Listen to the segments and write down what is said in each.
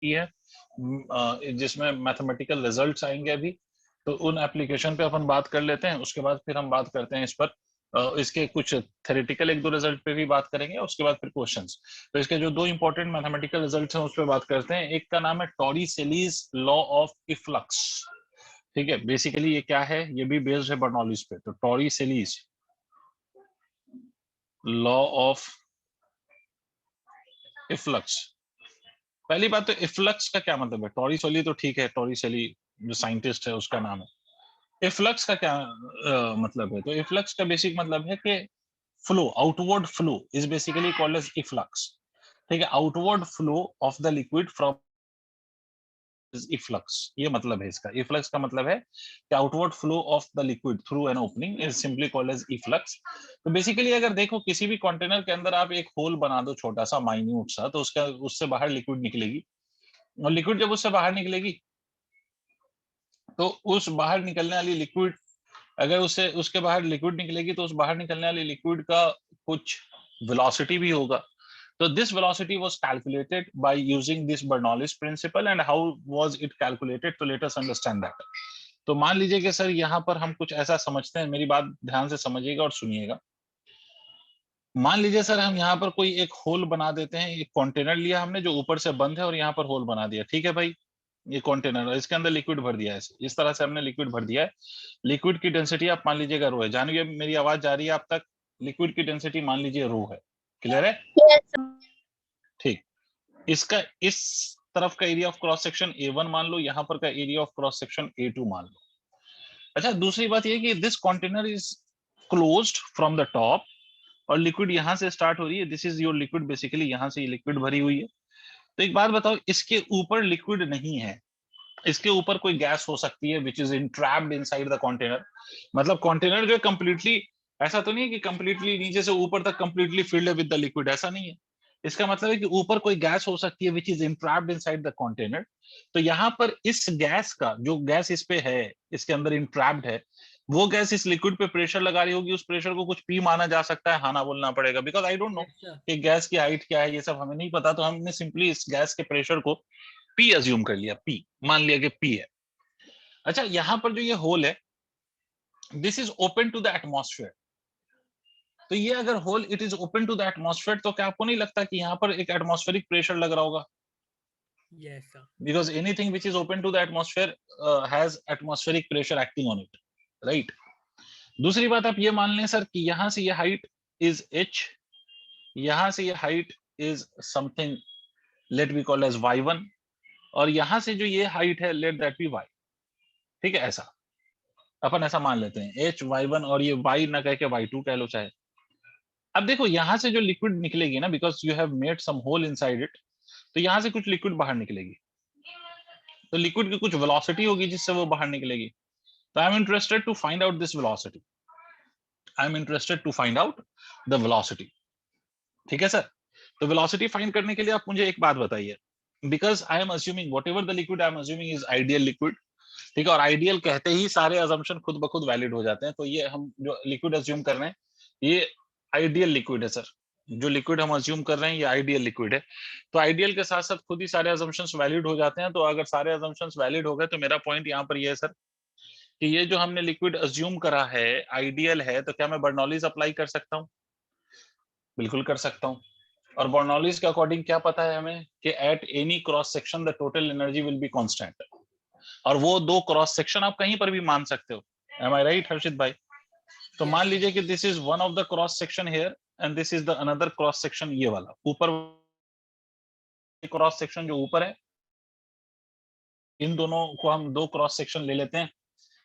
की है जिसमें मैथमेटिकल रिजल्ट्स आएंगे अभी, तो उन एप्लीकेशन पे अपन बात कर लेते हैं। उसके बाद फिर हम बात करते हैं इस पर, इसके कुछ थेरेटिकल एक दो रिजल्ट पे भी बात करेंगे, उसके बाद फिर क्वेश्चंस। तो इसके जो दो इंपॉर्टेंट मैथमेटिकल रिजल्ट्स हैं उस पर बात करते हैं। एक का नाम है टॉरिसेलीज लॉ ऑफ इफ्लक्स। ठीक है, बेसिकली ये क्या है, ये भी बेस्ड है बर्नौलीज पे। तो टॉरिसेलीज लॉ ऑफ इफ्लक्स। पहली बात तो इफ्लक्स का क्या मतलब है? टॉरिसेली तो ठीक है, टॉरिसेली जो साइंटिस्ट है उसका नाम है। इफ्लक्स का क्या मतलब है? तो इफ्लक्स का बेसिक मतलब है कि flow, outward flow is basically called as efflux. ठीक है, outward flow of the liquid from efflux, ये मतलब है इसका। इफ्लक्स का मतलब है कि outward flow of the liquid through an opening is simply called as efflux. तो बेसिकली अगर देखो किसी भी कंटेनर के अंदर आप एक होल बना दो छोटा सा माइन्यूट सा, तो उसका उससे बाहर लिक्विड निकलेगी, और लिक्विड जब उससे बाहर निकलेगी तो उस बाहर निकलने वाली लिक्विड, अगर उससे उसके बाहर लिक्विड निकलेगी तो उस बाहर निकलने वाली लिक्विड का कुछ वेलोसिटी भी होगा। तो this velocity was calculated by using this Bernoulli's principle. And how was it calculated? तो लेट अस अंडरस्टैंड दैट। तो मान लीजिए कि सर यहाँ पर हम कुछ ऐसा समझते हैं, मेरी बात ध्यान से समझिएगा और सुनिएगा। मान लीजिए सर हम यहाँ पर कोई एक होल बना देते हैं, एक कंटेनर लिया हमने जो ऊपर से बंद है और यहाँ पर होल बना दिया। ठीक है भाई, ये कंटेनर, इसके अंदर लिक्विड भर दिया है, इस तरह से हमने लिक्विड भर दिया है। लिक्विड की डेंसिटी आप मान लीजिएगा रो है। जानिए मेरी आवाज जा रही है आप तक? लिक्विड की डेंसिटी मान लीजिए रो है। क्लियर है? ठीक। इसका इस तरफ का area of cross section A1 मान लो, यहाँ पर का area of cross section A2 मान लो। अच्छा, दूसरी बात ये कि this container is closed from the top, और लिक्विड यहां से स्टार्ट हो रही है। This is your liquid, basically यहां से लिक्विड भरी हुई है। तो एक बात बताओ, इसके ऊपर लिक्विड नहीं है, इसके ऊपर कोई गैस हो सकती है which is entrapped inside the container. मतलब कंटेनर जो है कंप्लीटली, ऐसा तो नहीं है कि कंप्लीटली नीचे से ऊपर तक कंप्लीटली फिल्ड है विद द लिक्विड, ऐसा नहीं है। इसका मतलब है कि ऊपर कोई गैस हो सकती है which is entrapped inside the container. तो यहाँ पर इस गैस का, जो गैस इस पे है, इसके अंदर इंट्रैप्ड है, वो गैस इस लिक्विड पे प्रेशर लगा रही होगी। उस प्रेशर को कुछ पी माना जा सकता है, हाँ ना बोलना पड़ेगा, बिकॉज आई डोंट नो कि गैस की हाइट क्या है, ये सब हमें नहीं पता। तो हमने सिंपली इस गैस के प्रेशर को पी अज्यूम कर लिया, पी मान लिया कि पी है। अच्छा, यहां पर जो ये होल है, this is open to the atmosphere. तो ये अगर hole it is open to the atmosphere, तो क्या आपको नहीं लगता कि यहाँ पर एक एटमॉस्फेरिक प्रेशर लग रहा होगा? Yes, sir. Because anything which is open to the atmosphere has atmospheric pressure acting on it, right? दूसरी बात आप ये मान लें सर कि यहां से ये हाइट इज h, यहां से ये height is something let be called as y1, और यहां से जो ये हाइट है लेट दैट बी y। ठीक है, ऐसा अपन ऐसा मान लेते हैं h y1, और ये y ना कह के y2 कह लो चाहे। अब देखो यहां से जो लिक्विड निकलेगी ना, because you have made some hole inside it, तो यहां से कुछ लिक्विड बाहर निकलेगी। तो लिक्विड की कुछ वेलोसिटी होगी जिससे वो बाहर निकलेगी। तो I am interested to find out this velocity, I am interested to find out the velocity. ठीक है सर? तो वेलोसिटी फाइंड करने के लिए आप मुझे एक बात बताइए, because I am assuming what ever the liquid I am assuming is ideal liquid. ठीक है, और आइडियल कहते ही सारे अजम्पशन खुद ब खुद वैलिड हो जाते हैं। तो ये हम जो लिक्विड अज्यूम कर रहे हैं, ये आइडियल लिक्विड है सर। जो लिक्विड हम अज्यूम कर रहे हैं ये आइडियल लिक्विड है। तो आइडियल के साथ साथ खुद ही सारे अजम्पशंस वैलिड हो जाते हैं। तो अगर सारे अजम्पशंस वैलिड हो गए, तो मेरा पॉइंट यहाँ पर ये है सर कि ये जो हमने लिक्विड अज्यूम करा है आइडियल है, तो क्या मैं बर्नौलीज अप्लाई कर सकता हूँ? बिल्कुल कर सकता हूँ। और बर्नौलीज के अकॉर्डिंग क्या पता है हमें कि at any cross section the total energy will be constant. और वो दो क्रॉस सेक्शन आप कहीं पर भी मान सकते हो। एम आई राइट हर्षित भाई? तो Yes, मान sir. लीजिए कि this is one of the cross section here, and this is the another cross section, ये वाला ऊपर क्रॉस सेक्शन जो ऊपर है, इन दोनों को हम दो क्रॉस सेक्शन ले लेते हैं।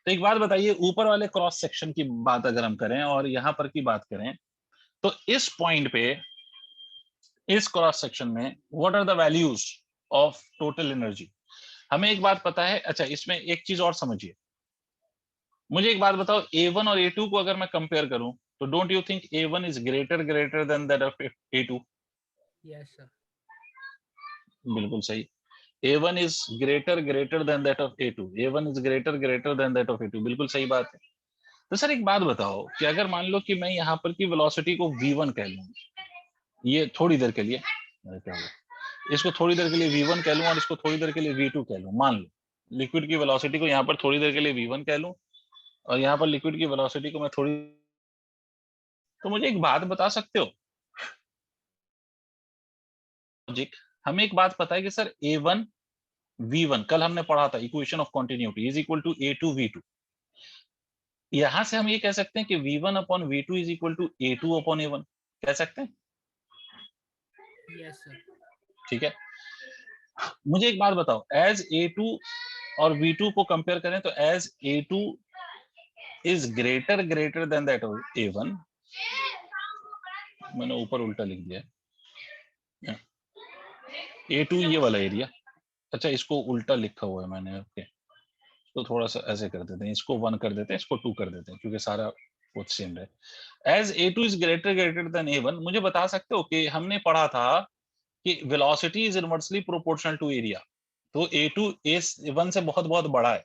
तो एक बात बताइए, ऊपर वाले क्रॉस सेक्शन की बात अगर हम करें और यहाँ पर की बात करें, तो इस पॉइंट पे, इस क्रॉस सेक्शन में what are the values of total energy? हमें एक बात पता है। अच्छा, इसमें एक चीज और समझिए, मुझे एक बात बताओ, A1 और A2 को अगर मैं कंपेयर करूं, तो don't you think A1 is greater than that of A2? Yes, sir. बिल्कुल सही। A1 is greater than that of A2, A1 is greater than that of A2, बिल्कुल सही बात है। तो सर एक बात बताओ कि अगर मान लो कि मैं यहाँ पर की वेलोसिटी को V1 कह लूं, ये थोड़ी देर के लिए, अरे क्या हुआ? इसको थोड़ी देर के लिए v1 कह लूं और इसको थोड़ी देर के लिए v2 कह लूं। मान लो लिक्विड की वेलोसिटी को यहाँ पर थोड़ी देर के लिए v1 कह लूं और यहाँ पर लिक्विड की वेलोसिटी को मैं थोड़ी, तो मुझे एक बात बता सकते हो लॉजिक, हमें एक बात पता है कि सर a1 v1 कल हमने पढ़ा था equation of continuity is equal to a2 v2। यहां से हम ये कह सकते हैं कि v1 upon v2 is equal to a2 upon a1, कह सकते हैं? Yes sir. ठीक है, मुझे एक बात बताओ, एज a2 और v2 को कंपेयर करें तो as a2 is greater than that of a1, मैंने ऊपर उल्टा लिख दिया है, a2 ये वाला एरिया, अच्छा इसको उल्टा लिखा हुआ है मैंने, ओके तो थोड़ा सा ऐसे कर देते हैं, इसको 1 कर देते हैं, इसको 2 कर देते हैं, क्योंकि सारा कुछ सेम रहे। As a2 is greater then a1, मुझे बता सकते हो कि हमने पढ़ा था कि velocity is inversely proportional to area, तो a2 a1 से बहुत बहुत बड़ा है,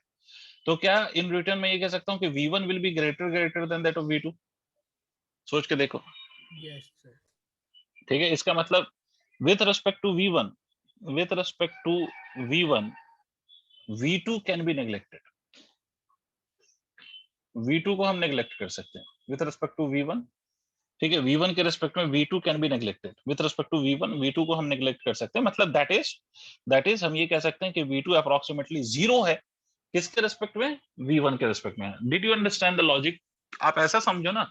तो क्या इन रिटर्न में ये कह सकता हूँ कि v1 will be greater than that of v2? सोच के देखो। Yes sir. ठीक है, इसका मतलब with respect to v1, with respect to v1 v2 can be neglected, v2 को हम नेग्लेक्ट कर सकते हैं विथ रिस्पेक्ट टू v1। ठीक है, v1 के रिस्पेक्ट में v2 can be neglected, with respect to v1 v2 को हम नेग्लेक्ट कर सकते हैं, मतलब दैट इज हम ये कह सकते हैं कि v2 अप्रोक्सीमेटली 0 है, किसके रिस्पेक्ट में? v1 के रिस्पेक्ट में। Did you understand the logic? आप ऐसा समझो ना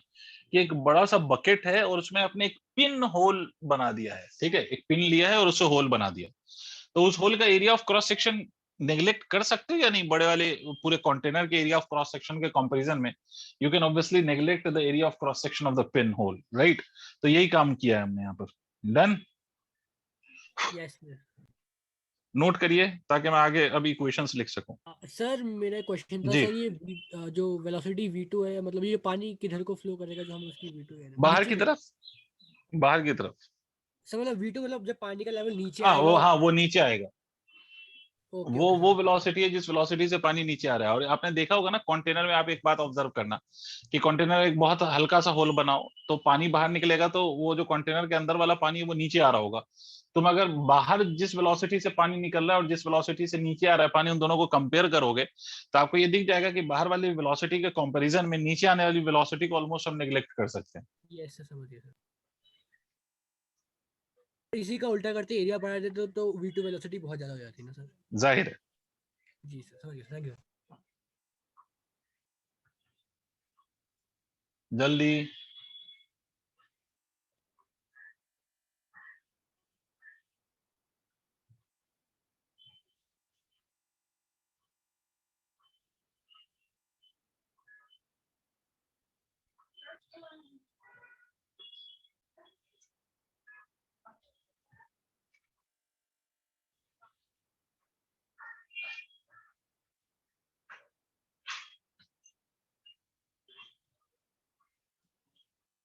कि एक बड़ा सा बकेट है और उसमें आपने एक पिन होल बना दिया है, ठीक है, एक पिन लिया है और उससे होल बना दिया, तो उस होल का area of cross section neglect कर सकते हो या नहीं? बड़े वाले पूरे कंटेनर के एरिया ऑफ क्रॉस सेक्शन के कंपैरिजन में you can obviously neglect the area of cross section of the pin hole, right? तो यही काम किया है हमने यहाँ पर। डन? Yes sir. नोट करिए ताकि मैं आगे अब इक्वेशंस लिख सकूं। सर मेरा क्वेश्चन था जी, सर, ये जो वेलोसिटी v2 है, मतलब ये पानी किधर को फ्लो करेगा जो हम उसकी v2 कह रहे हैं, बाहर नीचे की में? तरफ, बाहर की तरफ। सर मतलब v2 मतलब जब पानी का लेवल नीचे हाँ आएगा। वो नीचे आएगा, ओके वो ओके वो सर। वेलोसिटी है जिस वेलोसिटी से पानी नीचे आ रहा है। और आपने देखा होगा ना कंटेनर में, आप एक बात ऑब्जर्व करना कि कंटेनर एक बहुत हल्का सा होल बनाओ तो पानी बाहर निकलेगा, तो वो जो कंटेनर के अंदर वाला पानी है वो नीचे आ रहा होगा। तुम अगर बाहर जिस वेलोसिटी से पानी निकल रहा है और जिस वेलोसिटी से नीचे आ रहा है पानी, उन दोनों को कंपेयर करोगे तो आपको ये दिख जाएगा कि बाहर वाली वेलोसिटी के कंपैरिजन में नीचे आने वाली वेलोसिटी को ऑलमोस्ट हम नेग्लेक्ट कर सकते हैं। यस सर, समझ गया सर। इसी का उल्टा करते एरिया बढ़ा देते तो v2 वेलोसिटी बहुत ज्यादा हो जाती है ना सर? जाहिर है। जी सर, समझ गया, थैंक यू। जल्दी।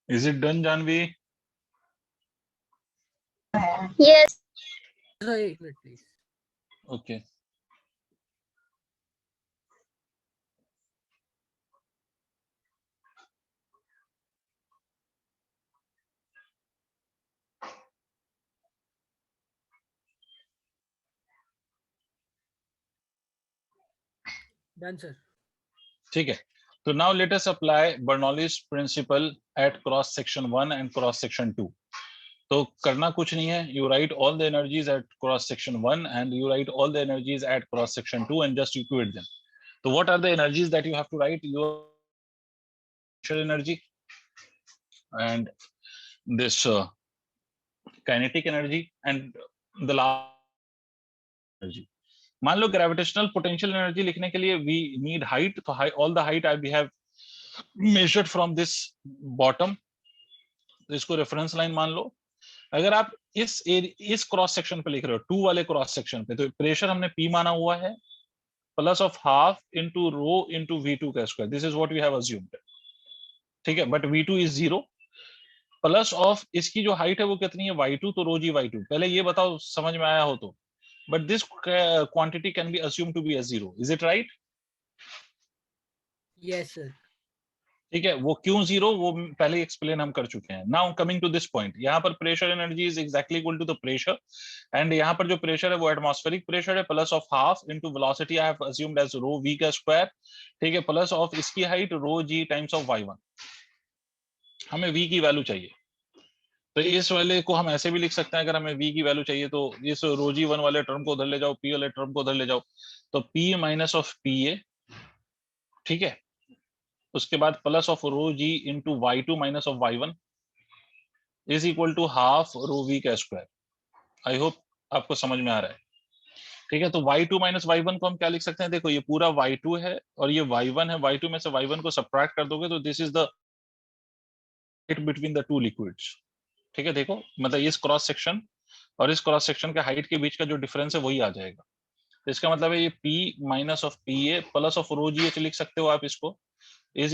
Is it done Janvi? Yes. Sir एक minute please. Okay, done sir. ठीक है। तो now let us apply Bernoulli's principle at cross section 1 and cross section 2। तो करना कुछ नहीं है, you write all the energies at cross section 1 and you write all the energies at cross section 2 and just equate them. तो what are the energies that you have to right? Your energy and this kinetic energy and the last energy. मान लो gravitational potential energy लिखने के लिए we need height, तो all the height I we have measured from this bottom, तो इसको reference line मान लो। अगर आप इस क्रॉस सेक्शन पे लिख रहे हो 2 वाले क्रॉस सेक्शन पे, तो प्रेशर हमने P माना हुआ है plus of half into rho into V2 का square, this is what we have assumed. ठीक है, but V2 is 0 plus of इसकी जो हाइट है वो कितनी है y2, तो रो जी y2। पहले ये बताओ समझ में आया हो तो, but this quantity can be assume to be as 0, is it right? Yes sir. ठीक है, वो क्यों जीरो वो पहले एक्सप्लेन हम कर चुके हैं। Now coming to this point, यहाँ पर pressure energy is exactly equal to the pressure, and यहाँ पर जो प्रेशर है वो एटमॉस्फेरिक प्रेशर है plus of half into velocity I have assumed as rho V का स्क्वायर, ठीक है, प्लस ऑफ इसकी height rho G times of y1। हमें v की वैल्यू चाहिए, तो इस वाले को हम ऐसे भी लिख सकते हैं, अगर हमें v की वैल्यू चाहिए तो इस रो जी वन वाले टर्म को उधर ले जाओ, p वाले टर्म को उधर ले जाओ, तो p minus of P A, ठीक है, उसके बाद plus of rho G into Y two minus of Y one is equal to half rho V का स्क्वायर। आई होप आपको समझ में आ रहा है, ठीक है। तो y2 माइनस y1 को हम क्या लिख सकते हैं, देखो ये पूरा y2 है और ये y1 है, y2 में से y1 को सब्ट्रैक्ट कर दोगे तो this is the between the two liquids, ठीक है। देखो मतलब इस क्रॉस सेक्शन और इस क्रॉस सेक्शन के हाइट के बीच का जो डिफरेंस है वही आ जाएगा, तो इसका मतलब है ये p minus of P A plus of rho G H लिख सकते हो आप इसको, इज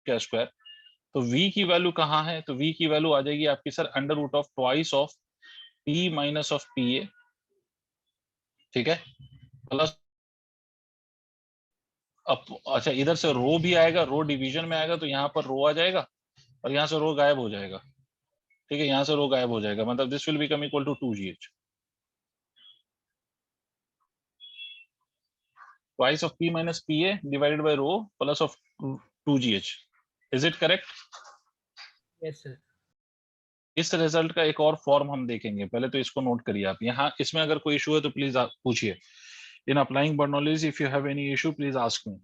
का स्क्वायर। तो v की वैल्यू कहाँ है, तो v की वैल्यू आ जाएगी आपकी sir under root of twice of p minus of P A, ठीक है, प्लस अब अच्छा इधर से रो भी आएगा, रो डिवीजन में आएगा तो यहाँ पर रो आ जाएगा और यहाँ से रो गायब हो जाएगा, ठीक है, यहाँ से रो गायब हो जाएगा, मतलब this will become equal to 2gh, twice of p minus pa divided by rho plus of 2gh, is it correct? Yes sir. इस रिजल्ट का एक और फॉर्म हम देखेंगे, पहले तो इसको नोट करिए आप। यहाँ इसमें अगर कोई इशू है तो प्लीज आप पूछिए। In applying Bernoulli's if you have any issue please ask me.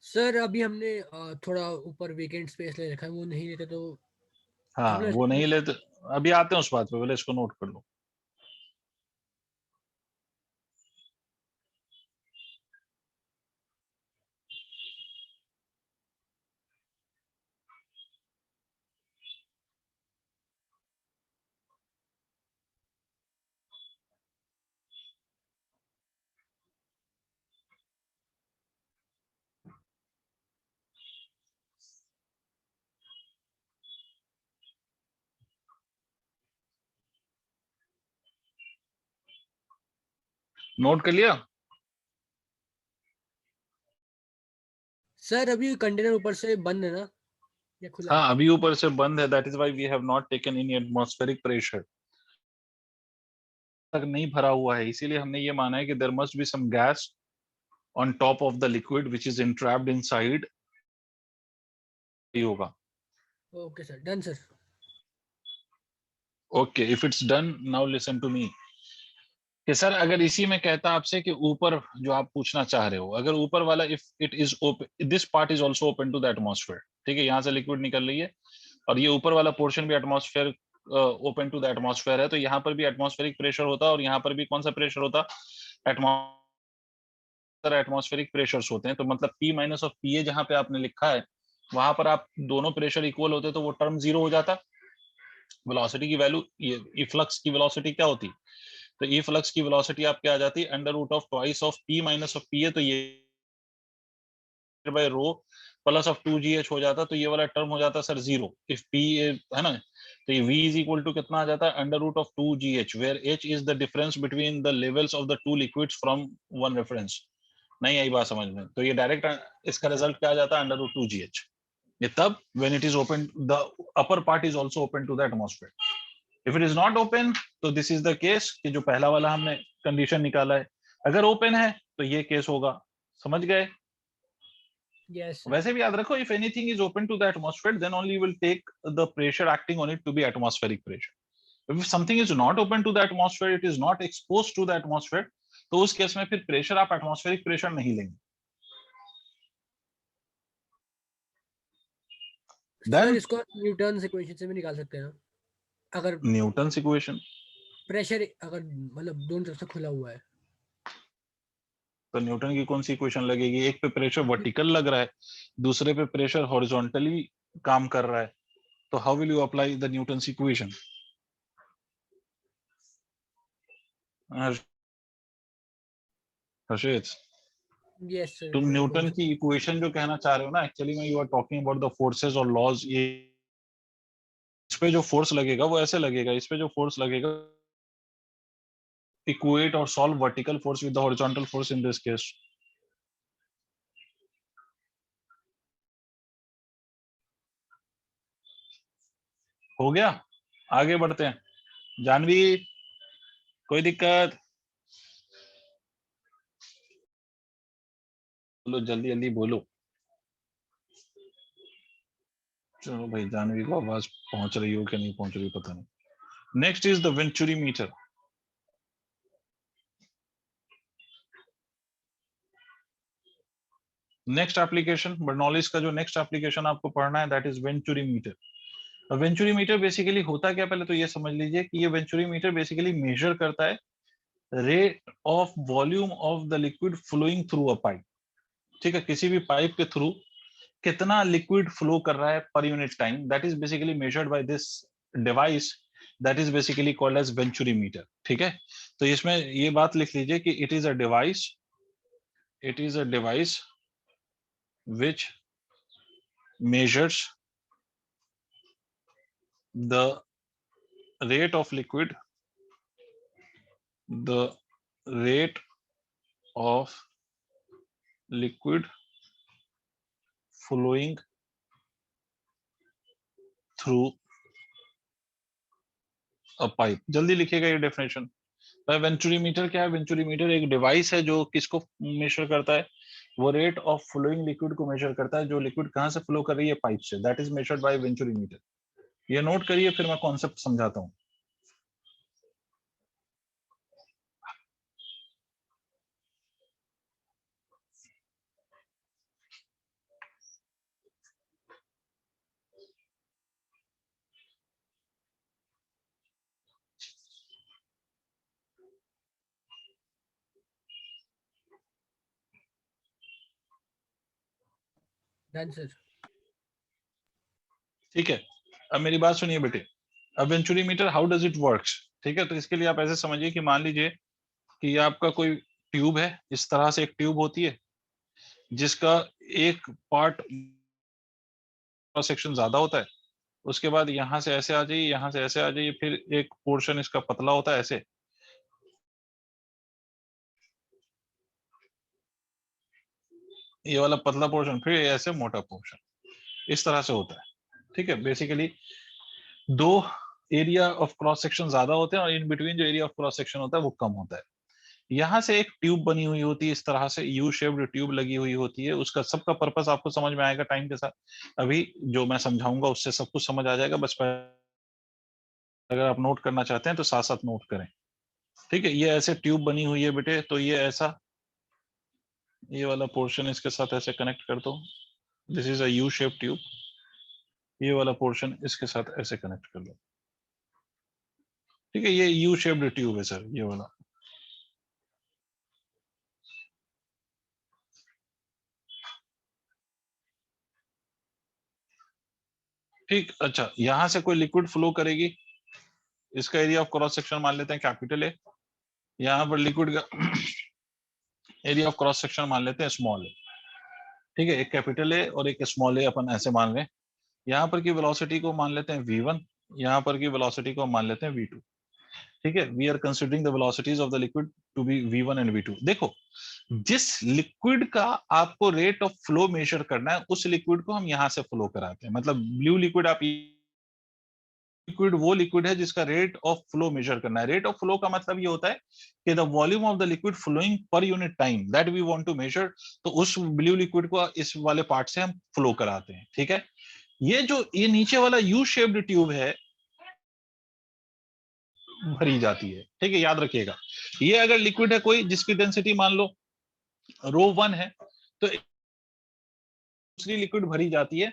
Sir अभी हमने थोड़ा ऊपर वेकेंट स्पेस ले रखा है, वो नहीं लेते तो हाँ हम लोग वो नहीं लेते, अभी आते हैं उस बात पे, पहले इसको नोट कर लो। नोट कर लिया? सर अभी कंटेनर ऊपर से बंद है ना या खुला है? हाँ अभी ऊपर से बंद है, that is why we have not taken any atmospheric pressure, तक नहीं भरा हुआ है, इसीलिए हमने ये माना है कि there must be some gas on top of the liquid which is entrapped inside, ये होगा। Okay sir, done sir. Okay if it's done now listen to me, कि सर अगर इसी में कहता आपसे कि ऊपर जो आप पूछना चाह रहे हो, अगर ऊपर वाला if it is open, this part is also open to the atmosphere, ठीक है, यहाँ से लिक्विड निकल रही है और ये ऊपर वाला पोर्शन भी atmosphere open to the atmosphere है, तो यहाँ पर भी एटमॉस्फेरिक प्रेशर होता है और यहाँ पर भी कौन सा प्रेशर होता, एटमॉस्फेरिक प्रेशर्स होते हैं। तो मतलब P माइनस ऑफ पी ए जहाँ पे आपने लिखा है वहां पर आप दोनों प्रेशर इक्वल होते तो वो टर्म जीरो हो जाता। वेलोसिटी की वैल्यू, ये फ्लक्स की वेलोसिटी क्या होती, तो ई फ्लक्स की वेलोसिटी आपके आ जाती है under root of twice of p minus of P A, तो ये bye row plus of 2gh हो जाता, तो ये वाला टर्म हो जाता सर जीरो इफ p है ना, तो ये v इज इक्वल टू कितना आ जाता है under root of 2gh where h is the difference between the levels of the two liquids from one reference. नहीं आई बात समझ में, तो ये डायरेक्ट इसका रिजल्ट क्या आ जाता है अंडर रूट 2gh, ये तब when it is open the upper part is also open to the atmosphere. If it is not open तो दिस इज द केस कि जो पहला वाला हमने कंडीशन निकाला है, अगर ओपन है तो ये केस होगा, समझ गए? Yes sir. वैसे भी याद रखो, if anything is open to the atmosphere then only will take the pressure acting on it to be atmospheric pressure. If something is not open to the atmosphere, it is not exposed to the atmosphere, तो उस case में फिर pressure आप atmospheric pressure नहीं लेंगे। Sir then इसको Newton equation से भी निकाल सकते हैं ना, अगर न्यूटन्स इक्वेशन, प्रेशर अगर मतलब दोनों तरफ से खुला हुआ है। तो न्यूटन की कौन सी इक्वेशन लगेगी, एक पे प्रेशर वर्टिकल लग रहा है, दूसरे पे प्रेशर हॉरिजॉन्टली काम कर रहा है, तो how will you apply the Newton's equation? Harshit, yes sir, तुम मैं न्यूटन की इक्वेशन जो कहना चाह रहे हो ना, एक्चुअली में you are talking about the forces और लॉज। ये इस पे जो फोर्स लगेगा वो ऐसे लगेगा, इस पे जो फोर्स लगेगा equate or solve vertical force with the horizontal force in this case? हो गया, आगे बढ़ते हैं। जानवी, कोई दिक्कत? बोलो, जल्दी जल्दी बोलो। चलो भाई, जानवी को आवाज पहुंच रही हो कि नहीं पहुंच रही पता नहीं। Next is the venturi meter. Next application, Bernoulli's का जो नेक्स्ट एप्लीकेशन आपको पढ़ना है that is venturi meter. Venturi meter basically होता क्या, पहले तो ये समझ लीजिए कि ये वेंचुरी मीटर बेसिकली मेजर करता है rate of volume of the liquid flowing through a pipe. ठीक है, किसी भी पाइप के थ्रू कितना लिक्विड फ्लो कर रहा है per unit time, that is basically measured by this device, that is basically called as venturi meter. ठीक है, तो इसमें ये बात लिख लीजिए कि it is a device, it is a device which measures the rate of liquid, the rate of liquid flowing through a pipe। जल्दी लिखिएगा ये डेफिनेशन। वेंचुरी मीटर क्या है? वेंचुरी मीटर एक डिवाइस है जो किसको मेजर करता है? वो रेट ऑफ फ्लोइंग लिक्विड को मेजर करता है, जो लिक्विड कहां से फ्लो कर रही है? पाइप से। That is measured by venturi meter. ये नोट करिए, फिर मैं कॉन्सेप्ट समझाता हूँ। Done sir. ठीक है, अब मेरी बात सुनिए बेटे। अब venturi meter how does it works? ठीक है, तो इसके लिए आप ऐसे समझिए कि मान लीजिए कि ये आपका कोई ट्यूब है, इस तरह से एक ट्यूब होती है जिसका एक पार्ट क्रॉस सेक्शन ज्यादा होता है, उसके बाद यहां से ऐसे आ जाइए, यहां से ऐसे आ जाइए, फिर एक पोर्शन इसका पतला होता है ऐसे, ये वाला पतला पोर्शन, फिर ऐसे मोटा पोर्शन, इस तरह से होता है। ठीक है, बेसिकली दो एरिया ऑफ क्रॉस सेक्शन ज्यादा होते हैं और इन बिटवीन जो एरिया ऑफ क्रॉस सेक्शन होता है वो कम होता है। यहाँ से एक ट्यूब बनी हुई होती है, इस तरह से यू शेप्ड ट्यूब लगी हुई होती है। उसका सबका पर्पस आपको समझ में आएगा टाइम के साथ। अभी जो मैं समझाऊंगा उससे सब कुछ समझ आ जाएगा, बस अगर आप नोट करना चाहते हैं तो साथ साथ नोट करें। ठीक है, ये ऐसे ट्यूब बनी हुई है बेटे, तो ये ऐसा, ये वाला पोर्शन इसके साथ ऐसे कनेक्ट कर दो, this is a U shape tube. ये वाला पोर्शन इसके साथ ऐसे कनेक्ट कर लो। ठीक है, ये यू शेप्ड ट्यूब है सर, ये वाला। ठीक, अच्छा, यहां से कोई लिक्विड फ्लो करेगी, इसका एरिया ऑफ क्रॉस सेक्शन मान लेते हैं कैपिटल ए, यहाँ पर लिक्विड का एरिया ऑफ क्रॉस सेक्शन मान लेते हैं स्मॉल ए। ठीक है, एक कैपिटल ए और एक स्मॉल ए अपन ऐसे मान रहे हैं। यहाँ पर की वेलोसिटी को मान लेते हैं v1, यहाँ पर की वेलोसिटी को मान लेते हैं v2। ठीक है, we are considering the velocities of the liquid to be v1 and v2। देखो, जिस लिक्विड का आपको रेट ऑफ फ्लो मेजर करना है उस लिक्विड को हम यहाँ से फ्लो कराते हैं। मतलब ब्लू लिक्विड, आप लिक्विड वो लिक्विड है जिसका रेट ऑफ फ्लो मेजर करना है। रेट ऑफ फ्लो का मतलब ये होता है कि the volume of the liquid flowing per unit time that we want to measure. तो उस ब्लू लिक्विड को इस वाले पार्ट से हम फ्लो कराते हैं। ठीक है, ये जो ये नीचे वाला यू शेप्ड ट्यूब है भरी जाती है। ठीक है, याद रखिएगा, ये अगर लिक्विड है कोई जिसकी डेंसिटी मान लो ρ1 है, तो दूसरी लिक्विड भरी जाती है।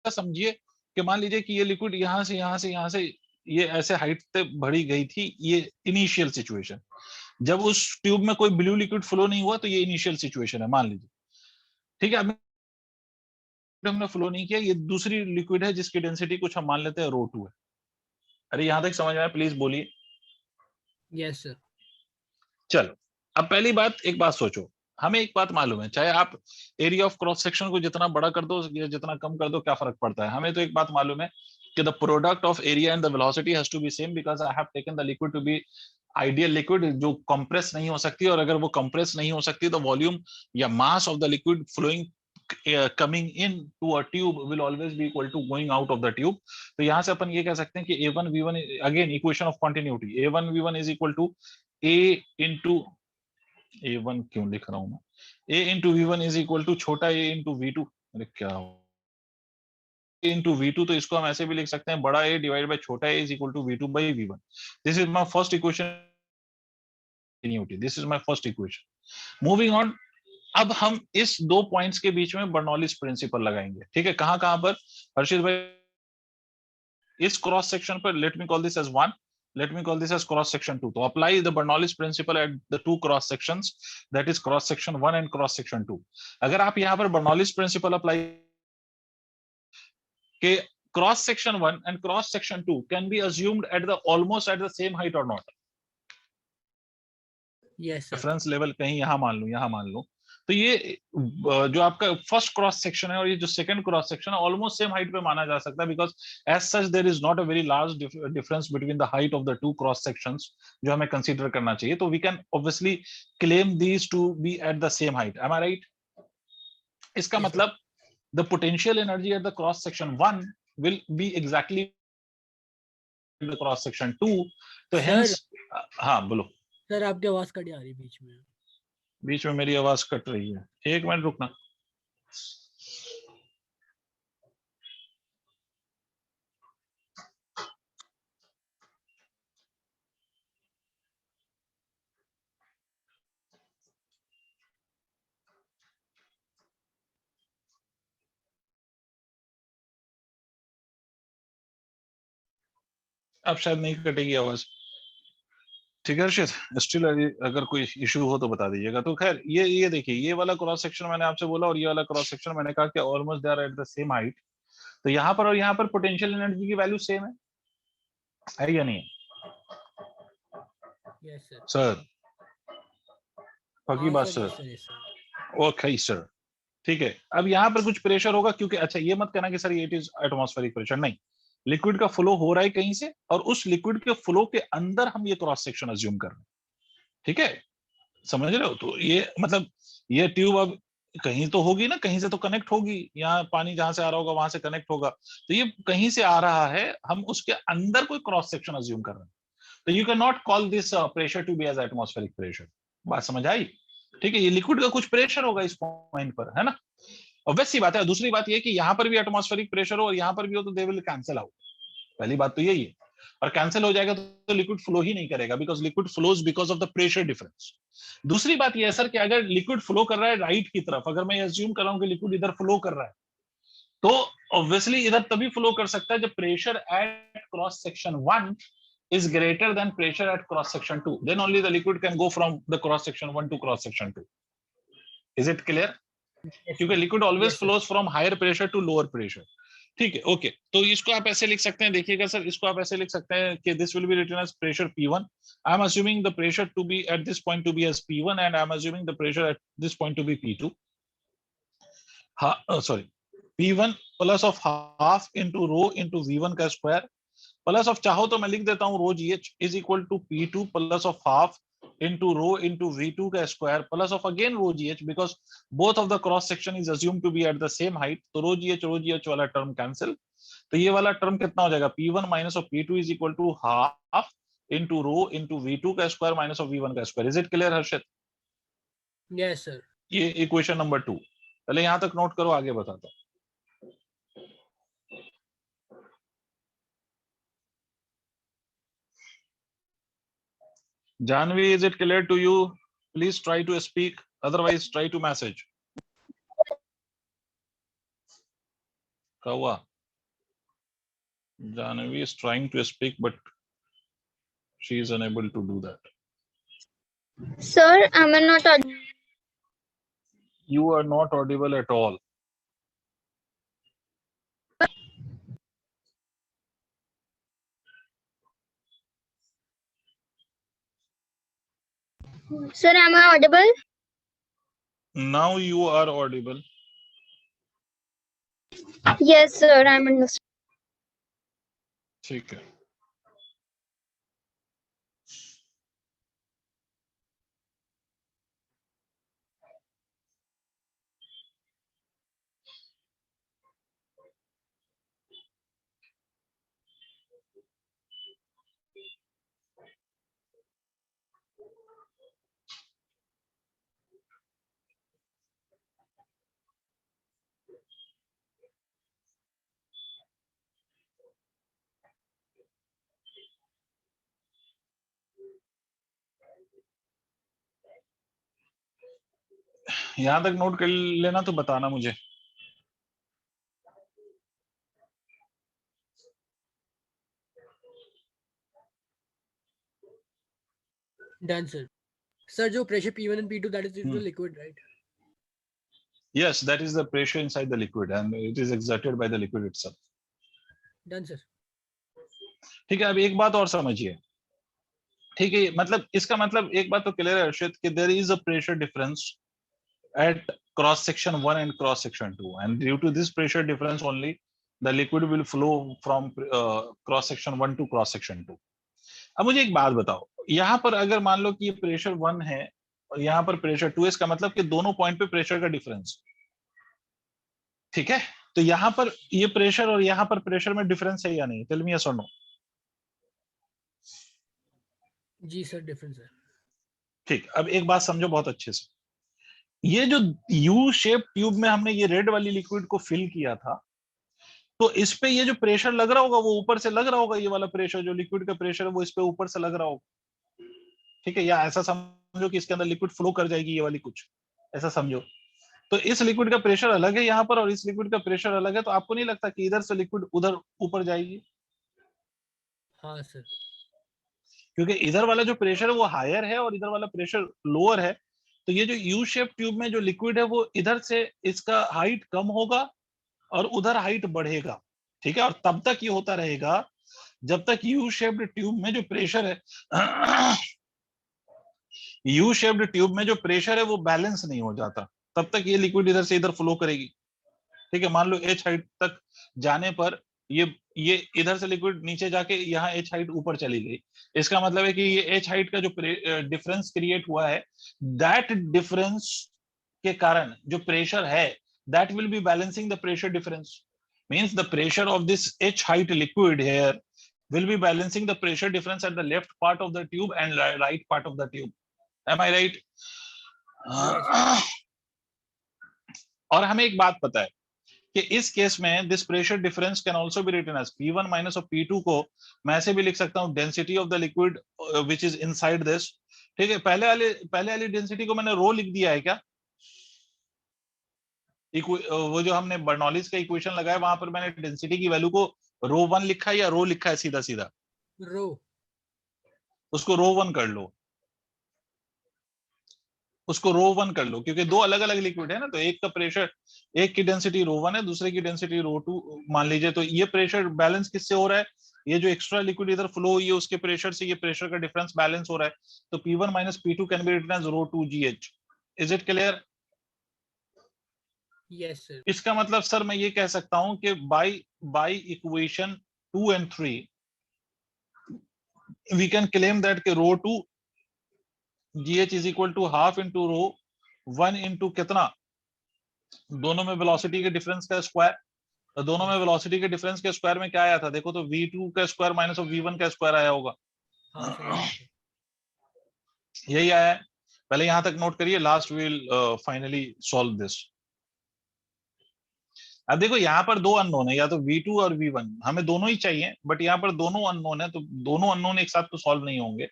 समझिए कि मान लीजिए कि ये लिक्विड यहां से ये ऐसे हाइट पे भरी गई थी, ये इनिशियल सिचुएशन। जब उस ट्यूब में कोई ब्लू लिक्विड फ्लो नहीं हुआ तो ये इनिशियल सिचुएशन है, मान लीजिए। ठीक है, अब हमने फ्लो नहीं किया, ये दूसरी लिक्विड है जिसकी डेंसिटी कुछ हम मान लेते हैं ρ2 है। अरे यहां तक समझ आया? प्लीज बोलिए। Yes sir. चलो, अब पहली बात, एक बात सोचो, हमें एक बात मालूम है, चाहे आप एरिया ऑफ क्रॉस सेक्शन को जितना बड़ा कर दो या जितना कम कर दो, क्या फर्क पड़ता है? हमें तो एक बात मालूम है कि the product of area and the velocity has to be same because I have taken the liquid to be ideal liquid जो कंप्रेस नहीं हो सकती, और अगर वो कंप्रेस नहीं हो सकती तो वॉल्यूम या mass of the liquid flowing coming in to a tube will always be equal to going out of the tube. तो यहां से अपन ये कह सकते हैं कि A1 V1 again equation of continuity, A1 V1 is equal to A into A1 क्यों लिख रहा हूं मैं, A into V1 is equal to छोटा A इंटू V2। अरे क्या हो इंटू V2, तो इसको हम ऐसे भी लिख सकते हैं, बड़ा A डिवाइड बाय छोटा A is equal to V2 by V1। This is my first equation, this is my first equation. Moving on, अब हम इस दो पॉइंट्स के बीच में बर्नौलीज प्रिंसिपल लगाएंगे। ठीक है, कहां कहां पर हर्षित भाई, इस क्रॉस सेक्शन पर, let me call this as 1, let me call this as cross section 2, तो apply the Bernoulli's principle at the two cross sections, that is cross section 1 and cross section 2। अगर आप यहां पर Bernoulli's principle apply के cross section 1 and cross section 2 can be assumed at the almost at the same height or not, yes sir. Reference level कहीं यहां मान लूं, तो ये जो आपका फर्स्ट क्रॉस सेक्शन है और ये जो सेकंड क्रॉस सेक्शन है ऑलमोस्ट सेम हाइट पे माना जा सकता है, because as such there is not a very large difference between the height of the two cross sections जो हमें कंसीडर करना चाहिए। तो we can obviously claim these to be at the same height, am I right? इसका Yes, sir. मतलब the potential energy at the cross section 1 will be exactly the cross section 2। तो sir hence, हाँ बोलो। Sir आपकी आवाज cut आ रही बीच में। बीच में मेरी आवाज कट रही है, एक मिनट रुकना। अब शायद नहीं कटेगी आवाज, ठीक है हर्षित? स्टिल अगर कोई इशू हो तो बता दीजिएगा। तो खैर ये देखिए, ये वाला क्रॉस सेक्शन मैंने आपसे बोला और ये वाला क्रॉस सेक्शन मैंने कहा कि almost they are at the same height. तो यहाँ पर और यहाँ पर पोटेंशियल एनर्जी की वैल्यू सेम है या नहीं? Yes sir. सर पक्की हाँ बात sir, sir? Yes sir, yes sir. Okay sir, ठीक है। अब यहाँ पर कुछ प्रेशर होगा, क्योंकि अच्छा ये मत कहना कि sir it is atmospheric pressure, नहीं, लिक्विड का फ्लो हो रहा है कहीं से और उस लिक्विड के फ्लो के अंदर हम ये क्रॉस सेक्शन अज्यूम कर रहे हैं। ठीक है, समझ रहे हो? तो ये मतलब ये ट्यूब अब कहीं तो होगी ना, कहीं से तो कनेक्ट होगी, यहाँ पानी जहां से आ रहा होगा वहां से कनेक्ट होगा, तो ये कहीं से आ रहा है, हम उसके अंदर कोई क्रॉस सेक्शन अज्यूम कर रहे हैं। तो you can not call this pressure to be as atmospheric pressure. बात समझ आई? ठीक है, ये लिक्विड का कुछ प्रेशर होगा इस पॉइंट पर, है ना? और वैसी बात है। दूसरी बात ये कि यहाँ पर भी एटमॉस्फेरिक प्रेशर हो और यहाँ पर भी हो तो दे विल कैंसिल आउट। पहली बात तो यही है, और कैंसिल हो जाएगा तो लिक्विड फ्लो ही नहीं करेगा, because liquid flows because of the pressure difference. दूसरी बात यह है सर कि अगर लिक्विड फ्लो कर रहा है राइट की तरफ, अगर मैं अज्यूम कर रहा हूं कि लिक्विड इधर फ्लो कर रहा है, तो ऑब्वियसली इधर तभी फ्लो कर सकता है जब pressure at cross section 1 is greater than pressure at cross section 2, then only the liquid can go from the cross section 1 to cross section 2। is it clear? Yes क्योंकि sir, liquid always yes sir. Flows from higher pressure to lower pressure. ठीक है, okay. तो इसको आप ऐसे लिख सकते हैं, देखिएगा सर, इसको आप ऐसे लिख सकते हैं कि this will be written as pressure P1। I am assuming the pressure to be at this point to be as P1 and I am assuming the pressure at this point to be P2। हाँ sorry, P1 plus of half into rho into V1 का square, plus of, चाहो तो मैं लिख देता हूँ rho GH is equal to P2 plus of half into rho into V2 का square plus of again rho GH, because both of the cross section is assumed to be at the same height, तो rho GH वाला term cancel. तो ये वाला term कितना हो जाएगा? P1 minus of P2 is equal to half into rho into V2 का square minus of V1 का square. Is it clear Harshit? Yes sir. ये इक्वेशन नंबर 2। पहले यहां तक नोट करो, आगे बताता हूं। Janvi, is it clear to you? Please try to speak, otherwise try to message। क्या हुआ? Janvi is trying to speak, but she is unable to do that. Sir, am I not audible? You are not audible at all. Sir, am I audible? Now you are audible. Yes, sir, I'm understanding. ठीक है। यहां तक note कर लेना तो बताना मुझे। Done sir. Sir जो pressure P1 and P2 that is the liquid right? Yes, that is the pressure inside the liquid and it is exerted by the liquid itself. Done sir. ठीक है, अब एक बात और समझिए। ठीक है, मतलब इसका मतलब एक बात तो क्लियर है अर्षित कि there is a pressure difference at cross section 1 and cross section 2, and due to this pressure difference only the liquid will flow from cross section 1 to cross section 2. अब मुझे एक बात बताओ, यहाँ पर अगर मान लो कि ये प्रेशर 1 है और यहाँ पर प्रेशर 2, इसका मतलब कि दोनों पॉइंट पे प्रेशर का डिफरेंस, ठीक है? तो यहाँ पर ये प्रेशर और यहाँ पर प्रेशर में डिफरेंस है या नहीं? टेल मी यस और नो। जी सर डिफरेंस है। ठीक, अब एक बात समझो बहुत अच्छे से, ये जो यू शेप ट्यूब में हमने ये रेड वाली लिक्विड को फिल किया था, तो इस पे ये जो प्रेशर लग रहा होगा वो ऊपर से लग रहा होगा, ये वाला प्रेशर जो लिक्विड का प्रेशर है वो इस पे ऊपर से लग रहा होगा, ठीक है? या ऐसा समझो कि इसके अंदर लिक्विड फ्लो कर जाएगी ये वाली, कुछ ऐसा समझो। तो इस लिक्विड का प्रेशर अलग है यहाँ पर और इस लिक्विड का प्रेशर अलग है, तो आपको नहीं लगता कि इधर से लिक्विड उधर ऊपर जाएगी? हाँ सर। क्योंकि इधर वाला जो प्रेशर है वो हायर है और इधर वाला प्रेशर लोअर है, तो ये जो यू शेप ट्यूब में जो लिक्विड है वो इधर से इसका हाइट कम होगा और उधर हाइट बढ़ेगा, ठीक है? और तब तक ये होता रहेगा जब तक यू शेप्ड ट्यूब में जो प्रेशर है यू शेप्ड ट्यूब में जो प्रेशर है वो बैलेंस नहीं हो जाता, तब तक ये लिक्विड इधर से इधर फ्लो करेगी, ठीक है? मान लो एच हाइट तक जाने पर ये इधर से लिक्विड नीचे जाके यहाँ एच हाइट ऊपर चली गई, इसका मतलब है कि ये एच हाइट का जो डिफरेंस क्रिएट हुआ है, दैट डिफरेंस के कारण जो प्रेशर है that will B balancing the pressure difference, means the pressure of this H height liquid here will be balancing the pressure difference at the left part of the tube and right part of the tube. Am I right? Yes. और हमें एक बात पता है कि इस केस में this pressure difference can also be written as P1 minus और P2 को मैं ऐसे भी लिख सकता हूं density of the liquid which is inside this, ठीक है? पहले वाली डेंसिटी को मैंने रो लिख दिया है क्या? वो जो हमने बर्नौलीज का इक्वेशन लगाया वहां पर मैंने डेंसिटी की वैल्यू को रो 1 लिखा है या रो लिखा है सीधा सीधा? रो। उसको रो 1 कर लो, उसको रो 1 कर लो, क्योंकि दो अलग अलग लिक्विड है ना, तो एक का प्रेशर, एक की डेंसिटी रो 1 है, दूसरे की डेंसिटी रो 2 मान लीजिए, तो ये प्रेशर बैलेंस किससे हो रहा है? ये जो एक्स्ट्रा लिक्विड इधर फ्लो हुई है उसके प्रेशर से ये प्रेशर का डिफरेंस बैलेंस हो रहा है, तो P1 minus P2 can be written as rho 2 GH। Is it clear? Yes sir. इसका मतलब सर मैं ये कह सकता हूं कि by equation 2 and 3 we can claim that के rho 2 GH is equal to half into rho 1 into कितना, दोनों में वेलोसिटी के डिफरेंस का स्क्वायर, तो दोनों में वेलोसिटी के डिफरेंस के स्क्वायर में क्या आया था? देखो तो V2 का स्क्वायर माइनस V1 का स्क्वायर आया होगा। हाँ सर। यही आया है, पहले यहां तक नोट करिए, last will finally solve this. अब देखो यहाँ पर दो अननोन है, या तो V2 और V1, हमें दोनों ही चाहिए, बट यहाँ पर दोनों अननोन है, तो दोनों अननोन एक साथ तो सॉल्व नहीं होंगे,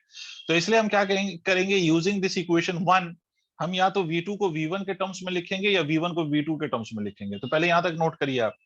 तो इसलिए हम क्या करेंगे यूजिंग दिस इक्वेशन 1, हम या तो V2 को V1 के टर्म्स में लिखेंगे या V1 को V2 के टर्म्स में लिखेंगे। तो पहले यहां तक नोट करिए आप।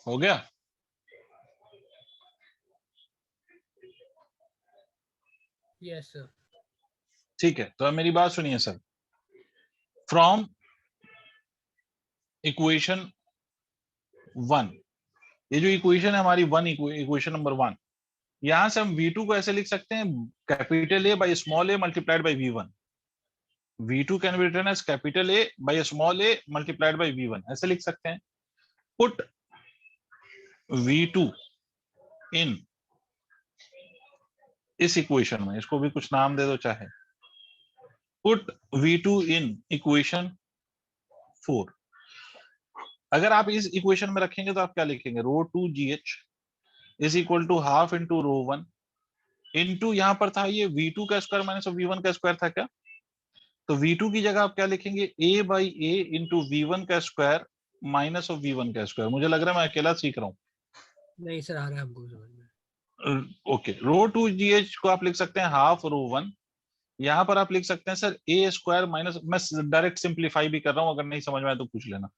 हो गया? Yes sir. ठीक है, तो अब मेरी बात सुनिए सर, फ्रॉम इक्वेशन 1, ये जो इक्वेशन है हमारी इक्वेशन नंबर 1, यहां से हम V2 को ऐसे लिख सकते हैं capital A by small a multiplied by V1, V2 can be written as capital A by small a multiplied by V1, ऐसे लिख सकते हैं। पुट V2 इन इस इक्वेशन में, इसको भी कुछ नाम दे दो चाहे, पुट V2 इन इक्वेशन 4। अगर आप इस इक्वेशन में रखेंगे तो आप क्या लिखेंगे, rho 2 GH is equal to half into rho 1 into यहाँ पर था ये V2 का स्क्वायर माइनस V1 का स्क्वायर था क्या, तो V2 की जगह आप क्या लिखेंगे, A by A into V1 का स्क्वायर माइनस ऑफ V1 का स्क्वायर। मुझे लग रहा है मैं अकेला सीख रहा हूँ। नहीं सर, आ रहा है हमको समझ में। ओके, रो 2 GH को आप लिख सकते हैं हाफ रो 1, यहाँ पर आप लिख सकते हैं सर ए स्क्वायर माइनस, मैं डायरेक्ट सिंप्लीफाई भी कर रहा हूँ, अगर नहीं समझ में आए तो पूछ लेना,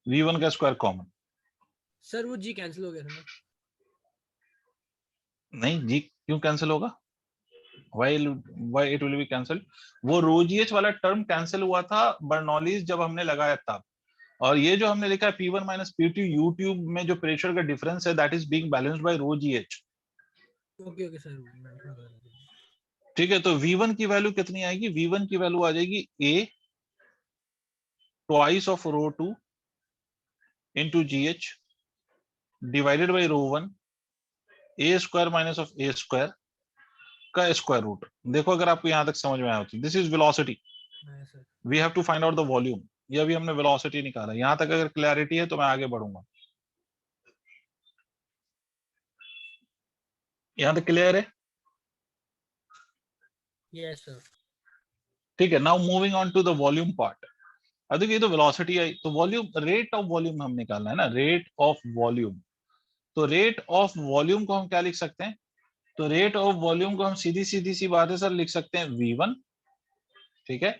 V1 का स्क्वायर कॉमन। सर वो जी कैंसिल हो गया था ना। नहीं जी क्यों कैंसिल होगा, why it will be cancelled? वो रो GH वाला टर्म कैंसिल हुआ था बर्नौलीज जब हमने लगाया था, और ये जो हमने लिखा है P1 माइनस P2 यूट्यूब में जो प्रेशर का डिफरेंस है that is being balanced by rho GH। Okay okay sir, मैं थोड़ा गलत हो गया। ठीक है, तो V1 की वैल्यू कितनी आएगी, V1 की वैल्यू आ जाएगी A twice of rho 2 into GH divided by rho 1 A square minus of A square का स्क्वायर रूट। देखो अगर आपको यहां तक समझ में आया तो दिस इज वेलोसिटी, हाँ sir. We have to find out the volume. ये अभी हमने वेलोसिटी निकाला, यहां तक अगर क्लैरिटी है तो मैं आगे बढ़ूंगा। यहां तक क्लियर है? Yes sir. ठीक है, now moving on to the volume part. अब देखिए, ये तो वेलोसिटी आई, तो वॉल्यूम, रेट ऑफ वॉल्यूम हम निकालना है ना, रेट ऑफ वॉल्यूम। तो रेट ऑफ वॉल्यूम को हम क्या लिख सकते हैं, तो रेट ऑफ वॉल्यूम को हम सीधी सीधी सी बात है सर लिख सकते हैं V1। ठीक है,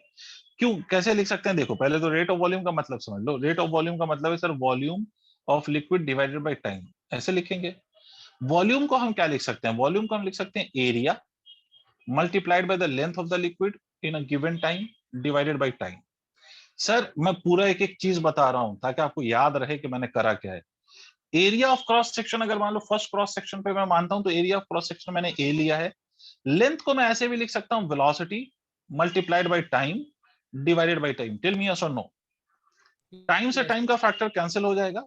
क्यों, कैसे लिख सकते हैं, देखो पहले तो रेट ऑफ वॉल्यूम का मतलब समझ लो। रेट ऑफ वॉल्यूम का मतलब है sir volume of liquid divided by time, ऐसे लिखेंगे। वॉल्यूम को हम क्या लिख सकते हैं, वॉल्यूम को हम लिख सकते हैं area multiplied by the length of the liquid in a given time divided by time. Sir मैं पूरा एक एक चीज बता रहा हूं ताकि आपको याद रहे कि मैंने करा क्या है। एरिया ऑफ क्रॉस सेक्शन, अगर मान लो फर्स्ट क्रॉस सेक्शन पे मैं मानता हूं तो एरिया ऑफ क्रॉस सेक्शन मैंने ए लिया है। लेंथ को मैं ऐसे भी लिख सकता हूं, velocity multiplied by time divided by time. Tell me yes और नो। टाइम से यस टाइम का फैक्टर कैंसिल हो जाएगा,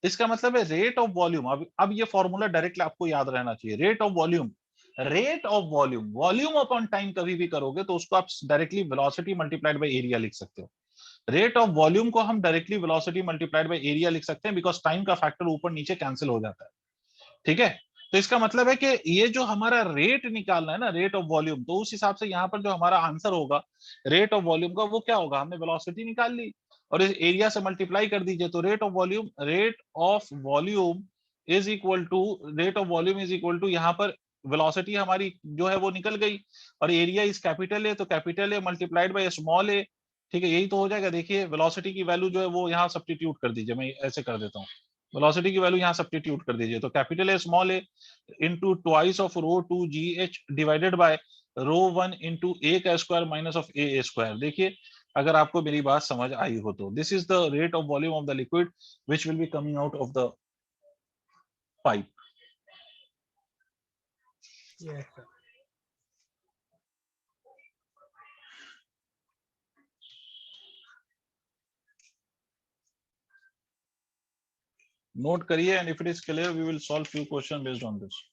इसका मतलब है रेट ऑफ वॉल्यूम। अब ये फॉर्मूला डायरेक्टली आपको याद रहना चाहिए, rate of volume, rate of volume, volume upon time कभी भी करोगे तो उसको आप directly velocity multiplied by area लिख सकते हो। रेट ऑफ वॉल्यूम को हम directly velocity multiplied by area लिख सकते हैं, बिकॉज टाइम का फैक्टर ऊपर नीचे कैंसिल हो जाता है। ठीक है, तो इसका मतलब है कि ये जो हमारा रेट निकालना है ना, रेट ऑफ वॉल्यूम, तो उस हिसाब से यहाँ पर जो हमारा आंसर होगा रेट ऑफ वॉल्यूम का, वो क्या होगा, हमने वेलोसिटी निकाल ली और इस एरिया से मल्टीप्लाई कर दीजिए, तो rate of volume is equal to, rate of volume is equal to, यहाँ पर वेलोसिटी हमारी जो है वो निकल गई और एरिया इज कैपिटल ए, तो capital a multiplied by small a. ठीक है, यही तो हो जाएगा। देखिए वेलोसिटी की वैल्यू जो है वो यहाँ सब्स्टिट्यूट कर दीजिए, मैं ऐसे कर देता हूँ, वेलोसिटी की वैल्यू यहाँ सब्स्टिट्यूट कर दीजिए, तो capital a small a into twice of rho 2 GH divided by rho 1 into a का square minus of a square. देखिए अगर आपको मेरी बात समझ आई हो तो this is the rate of volume of the liquid which will be coming out of the pipe. Yes sir. Note करिए, and if it is clear we will solve few question based on this.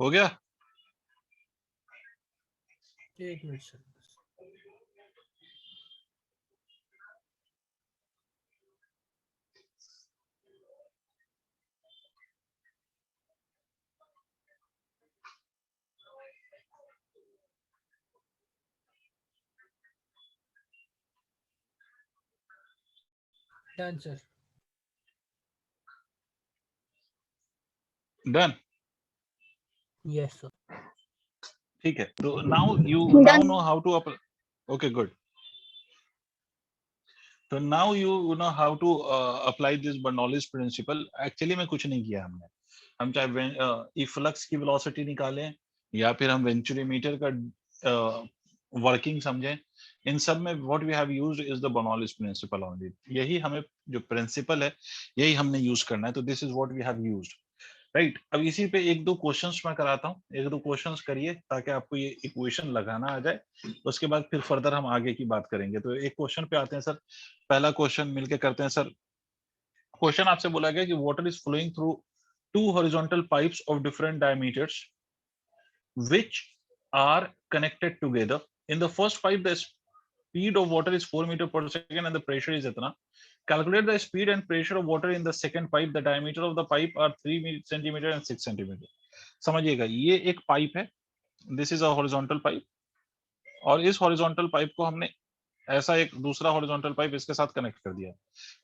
हो गया? एक minute sir. Done sir. Done? Yes sir. ठीक है, तो now you now Done. Know how to okay good. तो now you know how to apply this Bernoulli's principle. Actually में कुछ नहीं किया हमने। हम चाहे इफ्लक्स की वेलोसिटी निकालें या फिर हम वेंचुरीमीटर का वर्किंग समझें, इन सब में what we have used is the Bernoulli's principle only. यही हमें जो प्रिंसिपल है यही हमने यूज करना है। तो this is what we have used, right. अब इसी पे एक दो क्वेश्चंस मैं कराता हूँ, एक दो क्वेश्चंस करिए ताकि आपको ये इक्वेशन लगाना आ जाए। उसके बाद फिर फर्दर हम आगे की बात करेंगे। तो एक क्वेश्चन पे आते हैं सर। पहला क्वेश्चन मिलके करते हैं सर। क्वेश्चन आपसे बोला गया कि water is flowing through two horizontal pipes of different diameters which are connected together. In the first pipe, the speed of water is 4 meter per second and the pressure is itna. Calculate the speed and pressure of water in the second pipe. The diameter of the pipe are 3 centimeter and 6 centimeter. समझिएगा, ये एक pipe है, this is a horizontal pipe, और इस horizontal pipe को हमने ऐसा एक दूसरा हॉरिजॉन्टल पाइप इसके साथ कनेक्ट कर दिया।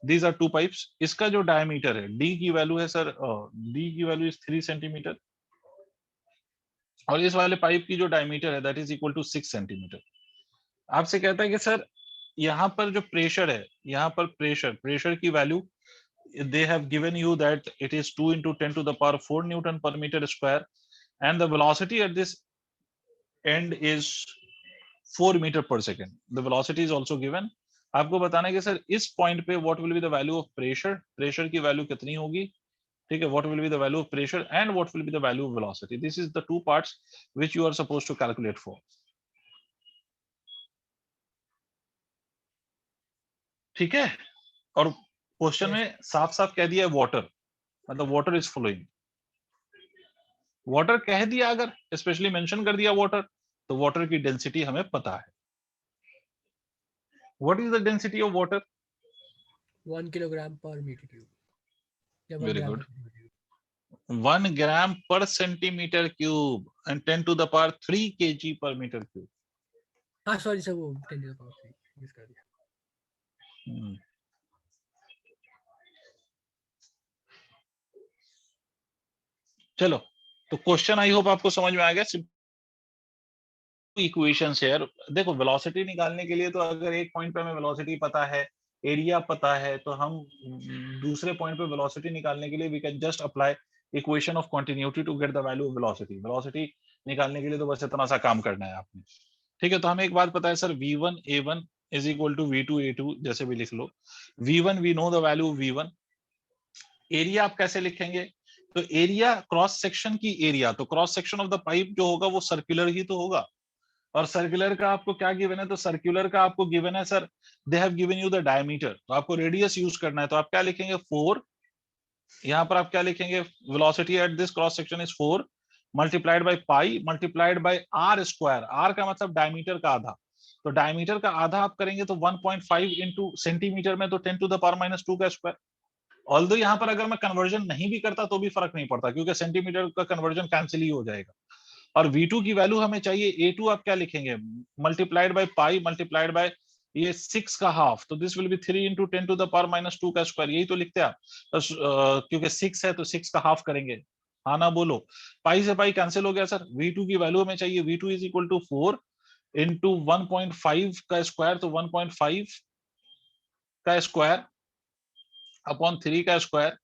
These are two pipes. इसका जो डायमीटर है, डी की वैल्यू है सर, डी की वैल्यू इज 3 सेंटीमीटर, और इस वाले पाइप की जो डायमीटर है that is equal to 6 centimetre. आपसे कहता है कि सर यहाँ पर जो प्रेशर है, यहाँ पर प्रेशर की value they have given you that it is 2 into 10 to the power 4 Newton per meter square, and the velocity at this end is 4 meter per second. The velocity is also given. आपको बताना है कि sir इस point पे what will be the value of pressure की value कितनी होगी, ठीक है, what will be the value of pressure and what will be the value of velocity. This is the two parts which you are supposed to calculate for. ठीक है, और question में साफ साफ कह दिया है वाटर, मतलब वाटर इज फ्लोइंग। वाटर कह दिया, अगर स्पेशली मेंशन कर दिया वाटर, तो वाटर की डेंसिटी हमें पता है। What is the density of water? 1 kilogram per metre cube, या 1 very gram good, per metre 1 gram per centimetre cube and 10 to the power 3 kg per metre cube. हाँ sorry sir, वो 10 to the power 3 use कर दिया। चलो, तो question I hope आपको समझ में आ गया। इक्वेशन शेयर देखो, वेलोसिटी निकालने के लिए तो अगर एक पॉइंट पे हमें वेलोसिटी पता है, एरिया पता है, तो हम दूसरे पॉइंट पे वेलोसिटी निकालने के लिए we can just apply equation of continuity to get the value of velocity. Velocity निकालने के लिए तो बस इतना सा काम करना है आपने, ठीक है। तो हमें एक बात पता है sir, v1 a1 is equal to v2 a2, जैसे भी लिख लो। v1 we know the value of v1। Area आप कैसे लिखेंगे? तो एरिया क्रॉस सेक्शन की एरिया, तो cross section of the pipe जो होगा वो सर्कुलर ही तो होगा, और सर्कुलर का आपको क्या गिवन है? तो सर्कुलर का आपको गिवन है sir, they have given you the diameter, तो आपको रेडियस यूज करना है। तो आप क्या लिखेंगे? 4। यहां पर आप क्या लिखेंगे? Velocity at this cross section is 4 multiplied by pi multiplied by r square. R का मतलब डायमीटर का आधा, तो डायमीटर का आधा आप करेंगे तो 1.5 इंटू सेंटीमीटर में तो 10 टू द पावर -2 का स्क्वायर। ऑल्दो यहाँ पर अगर मैं कन्वर्जन नहीं भी करता तो भी फर्क नहीं पड़ता, क्योंकि सेंटीमीटर का कन्वर्जन कैंसिल ही हो जाएगा। और v2 की वैल्यू हमें चाहिए, a2 आप क्या लिखेंगे? Multiplied by pi multiplied by ये 6 का हाफ, तो this will be 3 into 10 to the power -2 का स्क्वायर। यही तो लिखते हैं आप, तो क्योंकि 6 है तो 6 का हाफ करेंगे। हाँ ना बोलो, पाई से पाई कैंसिल हो गया सर। v2 की वैल्यू हमें चाहिए, v2 is equal to 4 into 1.5 का स्क्वायर, तो 1.5 का स्क्वायर अपॉन 3 का स्क्वायर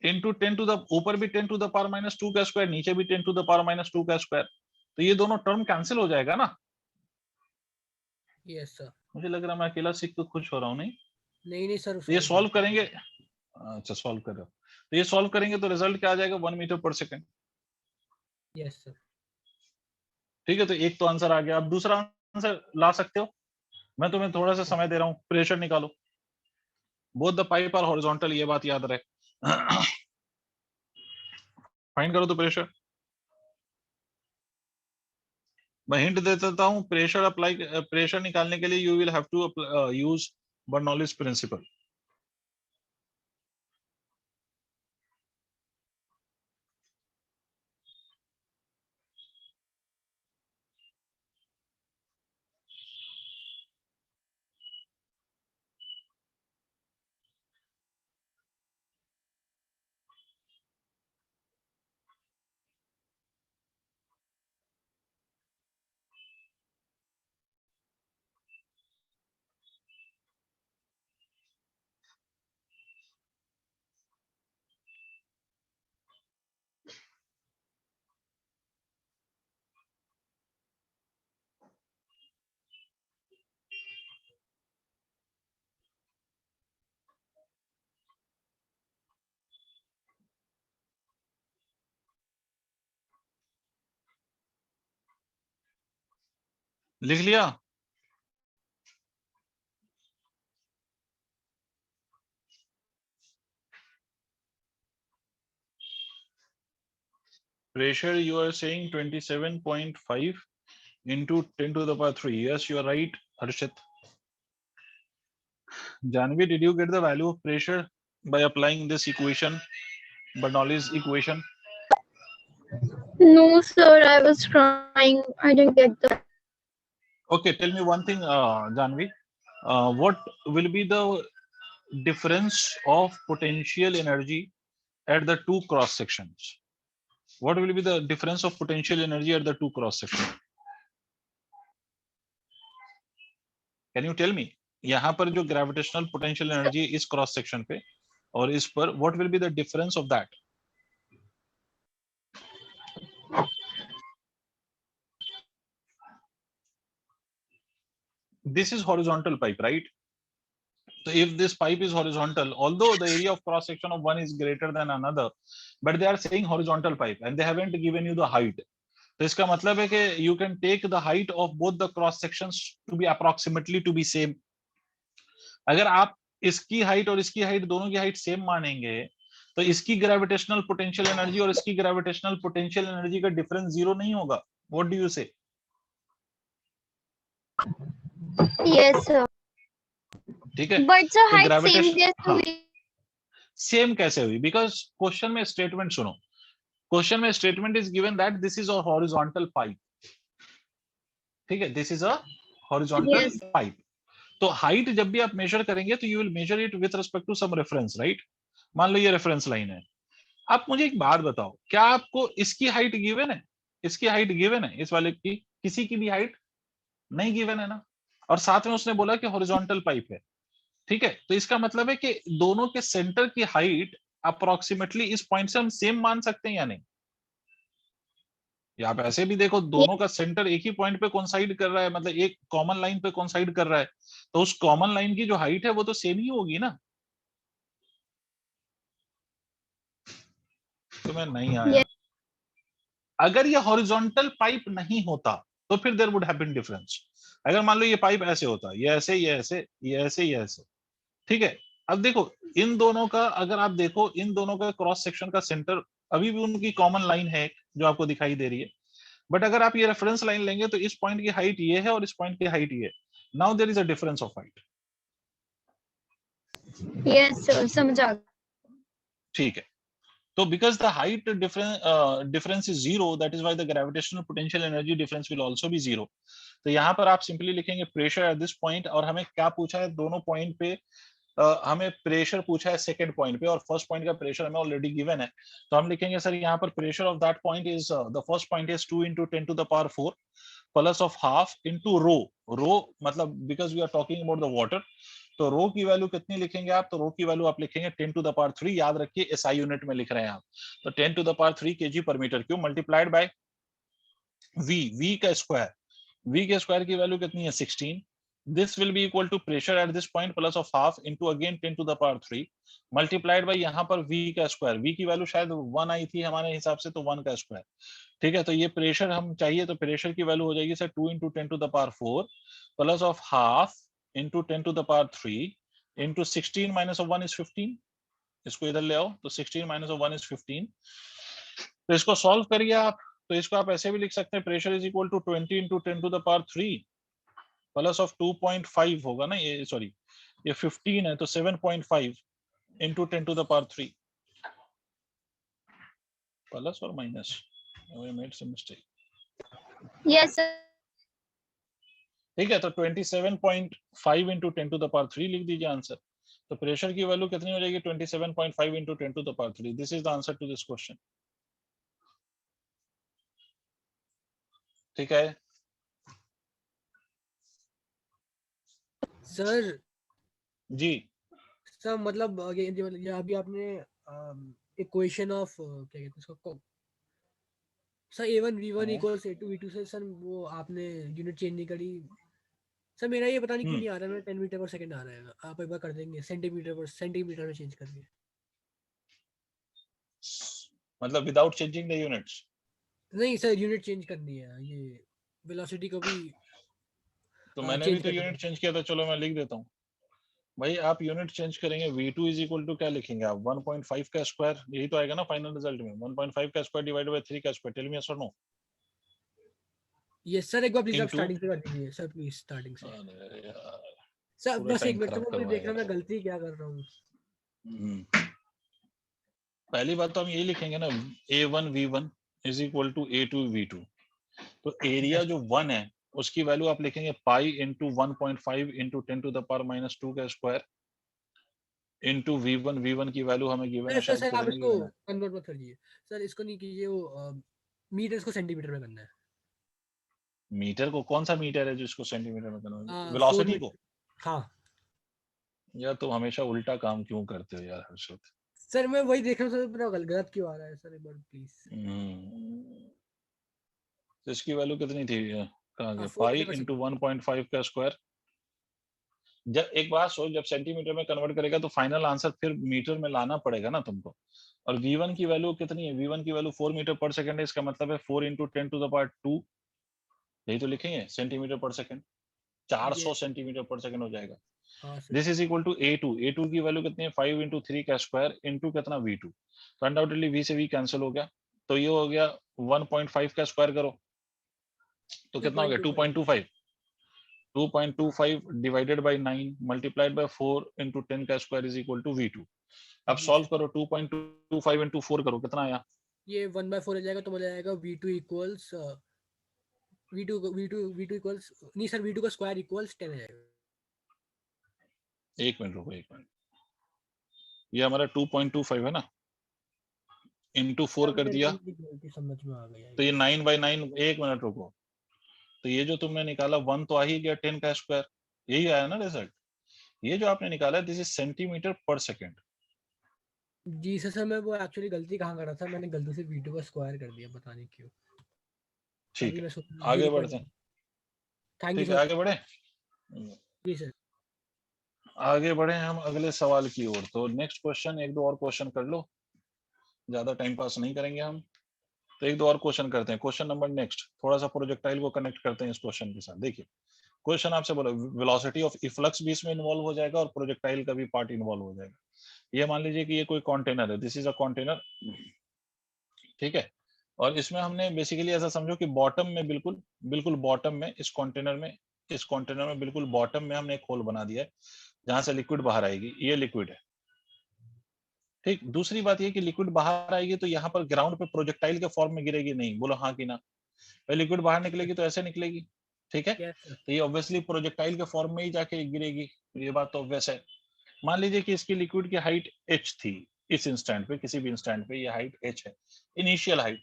इंटू 10 टू द, ऊपर भी 10 टू द पावर -2 का स्क्वायर, नीचे भी 10 टू द पावर -2 का स्क्वायर, तो ये दोनों टर्म कैंसिल हो जाएगा ना। Yes sir. मुझे लग रहा है मैं अकेला सीख तो खुश हो रहा हूँ। नहीं, नहीं सर, तो ये सॉल्व करेंगे। अच्छा, सॉल्व कर रहे हो, तो ये सॉल्व करेंगे तो रिजल्ट क्या आ जाएगा? 1 metre per second. Yes sir. ठीक है, तो एक तो आंसर आ गया। अब दूसरा आंसर ला सकते हो, मैं तुम्हें थोड़ा सा समय दे रहा हूँ। प्रेशर निकालो, both the pipe are horizontal, ये बात याद रहे। फाइंड करो तो प्रेशर। मैं हिंट दे देता हूँ, प्रेशर निकालने के लिए you will have to use Bernoulli's principle. लिख लिया? Pressure you are saying 27.5 into 10 to the power 3. Yes, you are right, Harshit. Janvi, did you get the value of pressure by applying this equation, Bernoulli's equation? No, sir, I was trying. I didn't get the. Okay, tell me one thing, Janvi. What will be the difference of potential energy at the two cross sections? What will be the difference of potential energy at the two cross sections? Can you tell me? यहाँ पर जो gravitational potential energy इस cross section पे और इस पर, what will be the difference of that? This is horizontal pipe, right? So if this pipe is horizontal, although the area of cross section of one is greater than another, but they are saying horizontal pipe and they haven't given you the height. तो इसका मतलब है कि you can take the height of both the cross sections to be approximately to be same. अगर आप इसकी height और इसकी हाइट दोनों की हाइट सेम मानेंगे तो इसकी ग्रेविटेशनल पोटेंशियल एनर्जी और इसकी ग्रेविटेशनल पोटेंशियल एनर्जी का डिफरेंस जीरो नहीं होगा. व्हाट डू यू से? Yes, sir. ठीक है, But the तो height same ग्रेविटेशन कैसे हुई? सेम कैसे हुई? बिकॉज क्वेश्चन में स्टेटमेंट सुनो, क्वेश्चन में statement is given that this is a horizontal pipe. ठीक है, this is a horizontal Yes. Pipe. तो हाइट जब भी आप मेजर करेंगे तो you will measure it with respect to some reference, right? मान लो ये रेफरेंस लाइन है. आप मुझे एक बात बताओ, क्या आपको इसकी हाइट गिवन है? इसकी हाइट गिवन है? इस वाले की किसी की भी हाइट नहीं गिवन है ना. और साथ में उसने बोला कि हॉरिजॉन्टल पाइप है. ठीक है, तो इसका मतलब है कि दोनों के सेंटर की हाइट अप्रोक्सीमेटली इस पॉइंट से हम सेम मान सकते हैं या नहीं? या आप ऐसे भी देखो, दोनों का सेंटर एक ही पॉइंट पे कोइंसाइड कर रहा है, मतलब एक कॉमन लाइन पे कोइंसाइड कर रहा है, तो उस कॉमन लाइन की जो हाइट है वो तो सेम ही होगी ना. तो मैं नहीं आया. Yes. अगर ये हॉरिजॉन्टल पाइप नहीं होता तो फिर there would have been difference. अगर मान लो ये पाइप ऐसे होता, ये ऐसे, ये ऐसे, ये ऐसे, ये ऐसे. ठीक है, अब देखो इन दोनों का, अगर आप देखो इन दोनों का क्रॉस सेक्शन का सेंटर अभी भी उनकी कॉमन लाइन है जो आपको दिखाई दे रही है. बट अगर आप ये रेफरेंस लाइन लेंगे तो इस पॉइंट की हाइट ये है और इस पॉइंट की हाइट ये है. Now there is a difference of height. Yes, sir. समझ आ गया. ठीक है, तो because the height difference is zero, that is why the gravitational potential energy difference will also be zero. तो यहाँ पर आप सिंपली लिखेंगे प्रेशर एट दिस पॉइंट. और हमें क्या पूछा है दोनों पॉइंट पे? हमें प्रेशर पूछा है सेकंड पॉइंट पे और फर्स्ट पॉइंट का प्रेशर हमें ऑलरेडी गिवन है. तो हम लिखेंगे सर यहाँ पर pressure of that point is the first point is 2 into 10 to the power 4 plus of half into rho. Rho मतलब because we are talking about the water, तो रो की वैल्यू कितनी लिखेंगे आप? तो रो की वैल्यू आप लिखेंगे 10 to the power 3. याद रखिए एसआई यूनिट में लिख रहे हैं आप. तो 10 to the power 3 kg per meter cube multiplied by v का स्क्वायर. v के स्क्वायर की वैल्यू कितनी है? 16. this will be equal to pressure at this point plus of half into again 10 to the power 3 multiplied by यहाँ पर v का square. v की value शायद 1 आई थी हमारे हिसाब से, तो 1 का स्क्वायर. ठीक है, तो ये प्रेशर हम चाहिए, तो प्रेशर की वैल्यू हो जाएगी sir 2 into 10 to the power 4 plus of half into 10 to the power 3 into 16 minus of 1 is 15. इसको इधर ले आओ, तो 16 minus of 1 is 15. तो इसको सॉल्व करिए आप. तो इसको आप ऐसे भी लिख सकते हैं, pressure is equal to 20 into 10 to the power 3 plus of 2.5 होगा ना, ये सॉरी ये 15 है तो 7.5 into 10 to the power 3 plus और minus, I made some mistake. Yes, sir. ठीक है, तो 27.5 इंटू 10 टू द पावर 3 लिख दीजिए आंसर। तो प्रेशर की वैल्यू कितनी हो जाएगी? 27.5 into 10 to the power 3। This is the answer to this question. ठीक है सर जी। सर मतलब ये अभी आपने इक्वेशन ऑफ क्या कहते हैं उसको sir a1 v1 equals a2 v2 से सर वो आपने यूनिट चेंज नहीं करी सर। मेरा ये पता नहीं क्यों नहीं आ रहा है, मेरा 10 मीटर पर सेकंड आ रहा है। आप एक बार कर देंगे सेंटीमीटर में चेंज करके? मतलब विदाउट चेंजिंग द यूनिट्स? नहीं सर, यूनिट चेंज करनी है, ये वेलोसिटी को भी तो मैंने भी तो यूनिट चेंज किया था। चलो मैं लिख देता हूँ भाई। आप यूनिट चेंज करेंगे, v2 इज इक्वल टू क्या लिखेंगे आप? 1.5 का स्क्वायर, यही तो आएगा ना फाइनल रिजल्ट में। 1.5 का स्क्वायर डिवाइडेड बाय 3 का स्क्वायर। टेल मी यस और नो? यस सर, एक बार प्लीज आप Into- स्टार्टिंग से कर दीजिए सर, प्लीज स्टार्टिंग से। अरे यार सर पूरा बस एक टाइम मिनट, खराब तो मुझे करवाया देखना यार। मैं गलती क्या कर रहा हूँ। पहली बात तो हम यही लिखेंगे ना, a1 v1 is equal to a2 v2। तो एरिया जो 1 है उसकी वैल्यू आप लिखेंगे pi into 1.5 into 10 to the power minus 2 का स्क्वायर इंटू v1 की वैल्यू हमें गिवन है, सर शायद सर आप कितनी इसको गिवन है? कन्वर्ट मत करिए सर, इसको नहीं कीजिए, वो मीटर इसको सेंटीमीटर में करना है। मीटर को? कौन सा मीटर है जिसको सेंटीमीटर में करना है? 4 वेलोसिटी को? मीटर। हाँ यार तुम हमेशा उल्टा काम क्यों करते हो यार हर्षद? सर, मैं वही देख रहा हूँ सर, मेरा गलत क्यों आ रहा है सर, एक बार प्लीज। तो इसकी वैल्यू कितनी थी? कहाँ गए? 4 पाई मीटर पर इंटू सेकंड। 1.5 का स्क्वायर। जब एक बात सोच, जब सेंटीमीटर में कन्वर्ट करेगा तो फाइनल आंसर फिर मीटर में लाना पड़ेगा ना तुमको। और v1 की वैल्यू कितनी है? v1 की वैल्यू 4 मीटर पर सेकंड है। इसका मतलब है 4 इंटू 10 टू द पावर 2, यही तो लिखेंगे सेंटीमीटर पर सेकंड। 400 सेंटीमीटर पर सेकंड हो जाएगा। हाँ sir. This is equal to a2 की वैल्यू कितनी है? 5 इंटू 3 का स्क्वायर इंटू कितना? v2। तो अनडाउटेडली v से v कैंसिल हो गया, तो ये हो गया 1.5 का स्क्वायर करो तो कितना हो गया? 2.25। 2.25 divided by 9 multiplied by 4 into 10 का square is equal to v2। अब जी सॉल्व सर। करो, 2.25 इंटू 4 करो, कितना आया? ये 1/4 हो जाएगा, तो मुझे आएगा v2 इक्वल्स v2 इक्वल्स नहीं सर, v2 का स्क्वायर इक्वल्स 10 आएगा। एक मिनट रुको, एक मिनट। ये हमारा 2.25 है ना, इंटू 4 कर मेरे दिया को गलती समझ में आ गया। तो ये 9/9। एक मिनट रुको, तो ये जो तुमने निकाला 1 तो आ ही गया, 10 का स्क्वायर, यही आया ना रिजल्ट। ये जो आपने निकाला दिस इज सेंटीमीटर पर सेकंड। जी सर, मैं वो एक्चुअली गलती कहाँ कर रहा था, मैंने गलती से v2 का स्क्वायर कर दिया, पता नहीं क्यों। ठीक अभी है, मैं सोच आगे बढ़ते हैं। थैंक यू ठीक है, सर। आगे बढ़े। जी सर। आगे बढ़े हम अगले सवाल की ओर। तो नेक्स्ट क्वेश्चन, एक दो और क्वेश्चन कर लो, ज्यादा टाइम पास नहीं करेंगे हम। तो एक दो और क्वेश्चन करते हैं। क्वेश्चन नंबर नेक्स्ट, थोड़ा सा प्रोजेक्टाइल को कनेक्ट करते हैं इस क्वेश्चन के साथ। देखिए क्वेश्चन आपसे बोला वेलोसिटी ऑफ इफ्लक्स भी इसमें इन्वॉल्व हो जाएगा और प्रोजेक्टाइल का भी पार्ट इन्वॉल्व हो जाएगा। ये मान लीजिए कि ये कोई कंटेनर है, दिस इज अ कंटेनर, ठीक है। और इसमें हमने बेसिकली ऐसा समझो कि बॉटम में, बिल्कुल बिल्कुल बॉटम में इस कंटेनर में बिल्कुल बॉटम में हमने एक होल बना दिया है जहां से लिक्विड बाहर आएगी। ये लिक्विड है, ठीक। दूसरी बात ये कि लिक्विड बाहर आएगी तो यहाँ पर ग्राउंड पे प्रोजेक्टाइल के फॉर्म में गिरेगी नहीं। बोलो हाँ कि ना? भाई लिक्विड बाहर निकलेगी तो ऐसे निकलेगी, ठीक है। Yes sir. तो ये ऑब्वियसली प्रोजेक्टाइल के फॉर्म में ही जाके गिरेगी, ये बात तो ऑब्वियस है। मान लीजिए कि इसकी लिक्विड की हाइट h थी, इस इंस्टेंट पे, किसी भी इंस्टेंट पे ये हाइट h है, इनिशियल हाइट।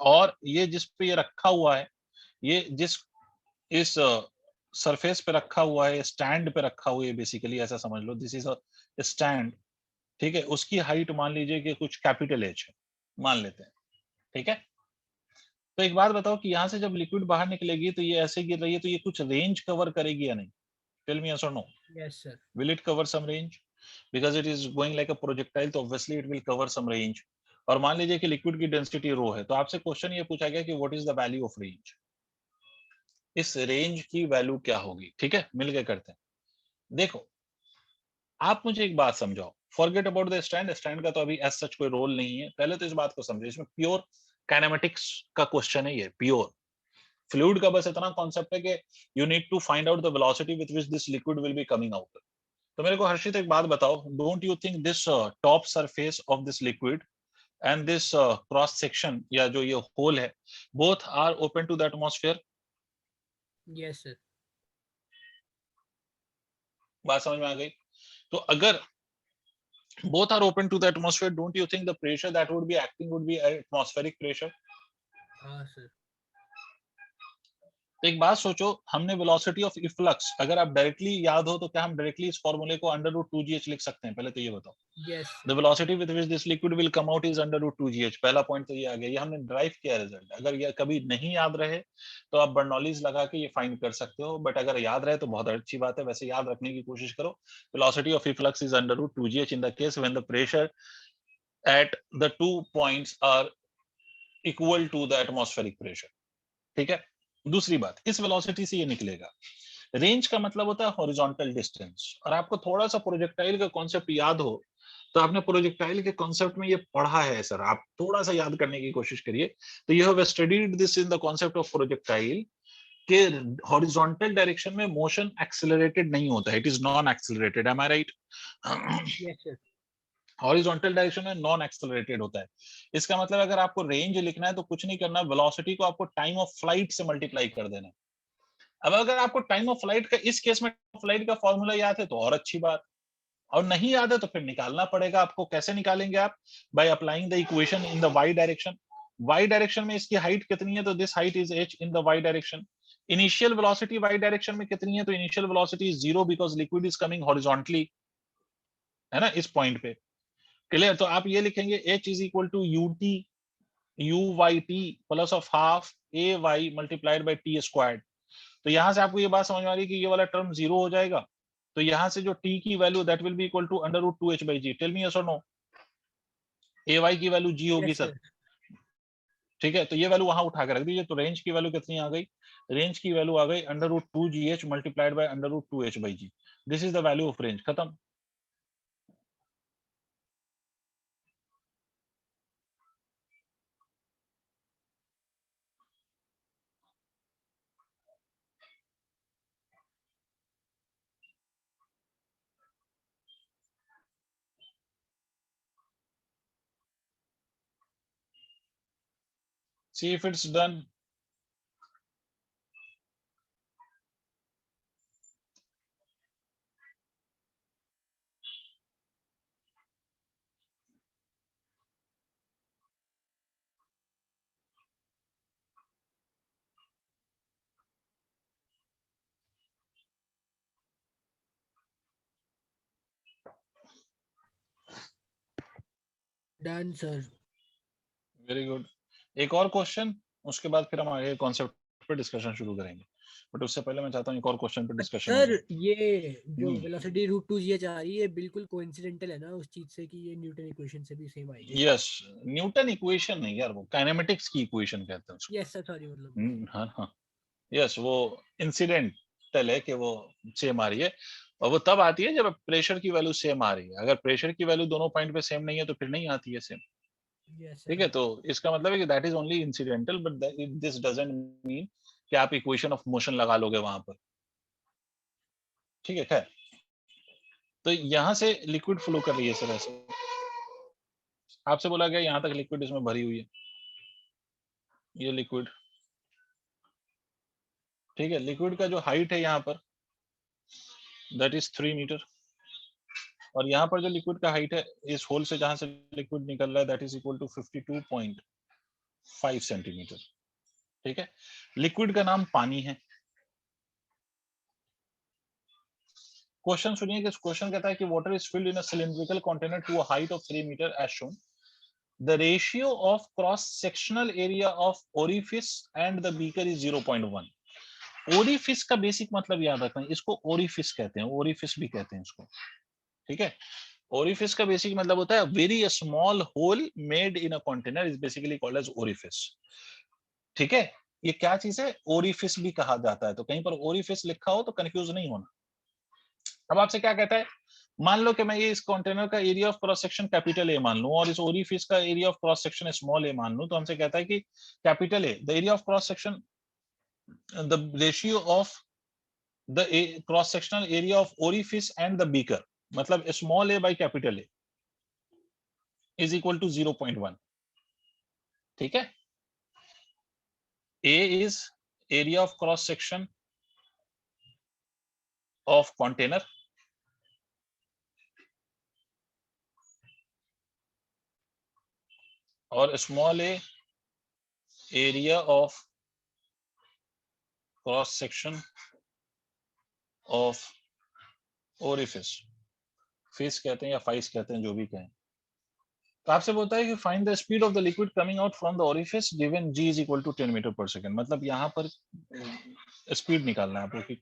और ये जिस पे ये रखा हुआ है, ये जिस इस सरफेस पे रखा हुआ है, स्टैंड पे रखा हुआ है, बेसिकली ऐसा समझ लो दिस इज अ स्टैंड, ठीक है। उसकी हाइट मान लीजिए कि कुछ कैपिटल h है, मान लेते हैं, ठीक है। तो एक बात बताओ कि यहाँ से जब लिक्विड बाहर निकलेगी तो ये ऐसे गिर रही है, तो ये कुछ रेंज कवर करेगी या नहीं? टेल मी यस और no. Yes sir. Will it cover some range? Because it is going like a projectile, तो obviously it will cover some range. और मान लीजिए कि लिक्विड की डेंसिटी रो है, तो आपसे क्वेश्चन ये पूछा गया कि what is the value of range. इस रेंज की वैल्यू क्या होगी, ठीक है। मिलके करते हैं। देखो आप मुझे एक बात समझाओ, forget about the stand. Stand का तो अभी एज सच कोई रोल नहीं है, पहले तो इस बात को समझो, इसमें प्योर काइनेमेटिक्स का क्वेश्चन है ये, प्योर फ्लूइड का बस इतना कॉन्सेप्ट है कि you need to find out the velocity with which this liquid will be coming out. तो मेरे को हर्षित एक बात बताओ, don't you think this top surface of this liquid and this cross section या जो ये होल है, both are open to the atmosphere? Yes sir. बात समझ में आ गई? तो अगर both are open to the atmosphere, don't you think the pressure that would be acting would be atmospheric pressure? हाँ सर। तो एक बात सोचो, हमने वेलोसिटी ऑफ इफ्लक्स अगर आप डायरेक्टली याद हो तो क्या हम डायरेक्टली इस फॉर्मूले को √2gh लिख सकते हैं? पहले तो ये बताओ। Yes the velocity with which this liquid will come out is √2gh। पहला पॉइंट तो ये आ गया, ये हमने ड्राइव किया रिजल्ट। अगर ये कभी नहीं याद रहे तो आप बर्नौलीज लगा के ये फाइंड कर सकते हो, बट अगर याद रहे तो बहुत अच्छी बात है। वैसे याद रखने की कोशिश करो, velocity of efflux is √2gh in the case when the pressure at the 2 points are equal to the atmospheric pressure। ठीक है, दूसरी बात, इस वेलोसिटी से ये निकलेगा। रेंज का मतलब होता है हॉरिजॉन्टल डिस्टेंस, और आपको थोड़ा सा प्रोजेक्टाइल का कॉन्सेप्ट याद हो तो आपने प्रोजेक्टाइल के कॉन्सेप्ट में ये पढ़ा है सर, आप थोड़ा सा याद करने की कोशिश करिए। तो you have studied this in the concept of projectile के हॉरिजॉन्टल डायरेक्शन में मोशन एक्सेलरेटेड नहीं होता है, it is non accelerated. Am I right? Yes sir. Horizontal direction में नॉन एक्सेलरेटेड होता है। इसका मतलब अगर आपको रेंज लिखना है तो कुछ नहीं करना, वेलोसिटी को आपको टाइम ऑफ फ्लाइट से मल्टीप्लाई कर देना। अब अगर आपको टाइम ऑफ फ्लाइट का इस केस में फ्लाइट का फॉर्मूला याद है तो और अच्छी बात, और नहीं याद है तो फिर निकालना पड़ेगा आपको। कैसे निकालेंगे आप? By applying the equation in the y direction. Y direction में इसकी हाइट कितनी है? तो this height is h in the y direction. Initial velocity y direction में कितनी है? तो initial velocity is 0 because liquid is coming horizontally, है ना, इस पॉइंट पे। क्लियर? तो आप ये लिखेंगे h is equal to u y t plus of half a y multiplied by t squared. तो यहां से आपको ये बात समझ में आ रही है कि ये वाला टर्म 0 हो जाएगा, तो यहां से जो t की value that will be equal to √2h by g। Tell me yes और नो? a y की वैल्यू g होगी यस सर, सर। ठीक है? तो ये वैल्यू वहां उठा के रख दीजिए। तो रेंज की वैल्यू कितनी आ गई? रेंज की वैल्यू आ गई √2gh multiplied by √2h by g। This is the value of range. खत्म। See if it's done. Done sir. Very good. एक और क्वेश्चन, उसके बाद फिर हम आगे कॉन्सेप्ट पे डिस्कशन शुरू करेंगे, बट उससे पहले मैं चाहता हूँ एक और क्वेश्चन पे डिस्कशन हो सर जाए। ये जो वेलोसिटी √2gh आ रही है बिल्कुल कोइंसिडेंटल है ना उस चीज से कि ये न्यूटन इक्वेशन से भी सेम आएगी? यस, न्यूटन इक्वेशन नहीं यार, वो काइनेमेटिक्स की इक्वेशन कहते हैं उसको। यस सर, सॉरी मतलब। हाँ हाँ, यस, वो इंसिडेंटल है कि वो सेम आ रही है, और वो तब आती है जब प्रेशर की वैल्यू सेम आ रही है। अगर प्रेशर की वैल्यू दोनों पॉइंट पे सेम नहीं है तो फिर नहीं आती है सेम। यस ठीक है, सर। तो इसका मतलब है कि that is only incidental, but this doesn't mean कि आप इक्वेशन ऑफ मोशन लगा लोगे वहां पर। ठीक है, खैर। तो यहां से लिक्विड फ्लो कर रही है सर, ऐसे आपसे बोला गया यहां तक लिक्विड इसमें भरी हुई है, ये लिक्विड। ठीक है, लिक्विड का जो हाइट है यहाँ पर दैट इज 3 मीटर, और यहाँ पर जो लिक्विड का हाइट है इस होल से जहां से लिक्विड निकल रहा है that is equal to 52.5 centimetre. ठीक है, लिक्विड का नाम पानी है। क्वेश्चन सुनिए कि क्वेश्चन कहता है कि water is filled in a cylindrical container to a height of 3 metre as shown. The ratio of cross sectional area of orifice and the beaker is 0.1। Orifice का बेसिक मतलब याद रखना, इसको ओरिफिस कहते हैं, ओरिफिस भी कहते हैं इसको। ठीक है, ओरिफिस का बेसिक मतलब होता है very small hole made in a container is basically called as orifice. ठीक है, ये क्या चीज है? ओरिफिस भी कहा जाता है। तो कहीं पर ओरिफिस लिखा हो तो कंफ्यूज नहीं होना। अब आपसे क्या कहता है मान लो कि मैं ये इस कंटेनर का area of cross section capital a मान लूं और इस ओरिफिस का area of cross section small a मान लूं, तो हमसे कहता है कि capital a the area of cross section the ratio of the cross sectional area of orifice and the beaker, मतलब small a by capital a is equal to 0.1। ठीक है, a is area of cross section of container और small A area of cross section of orifice, फिस कहते हैं या fries कहते हैं, जो भी कहें। तो आपसे बोलता है कि find the speed of the liquid coming out from the orifice given g is equal to 10 metre per second, मतलब यहाँ पर स्पीड निकालना है आपको कि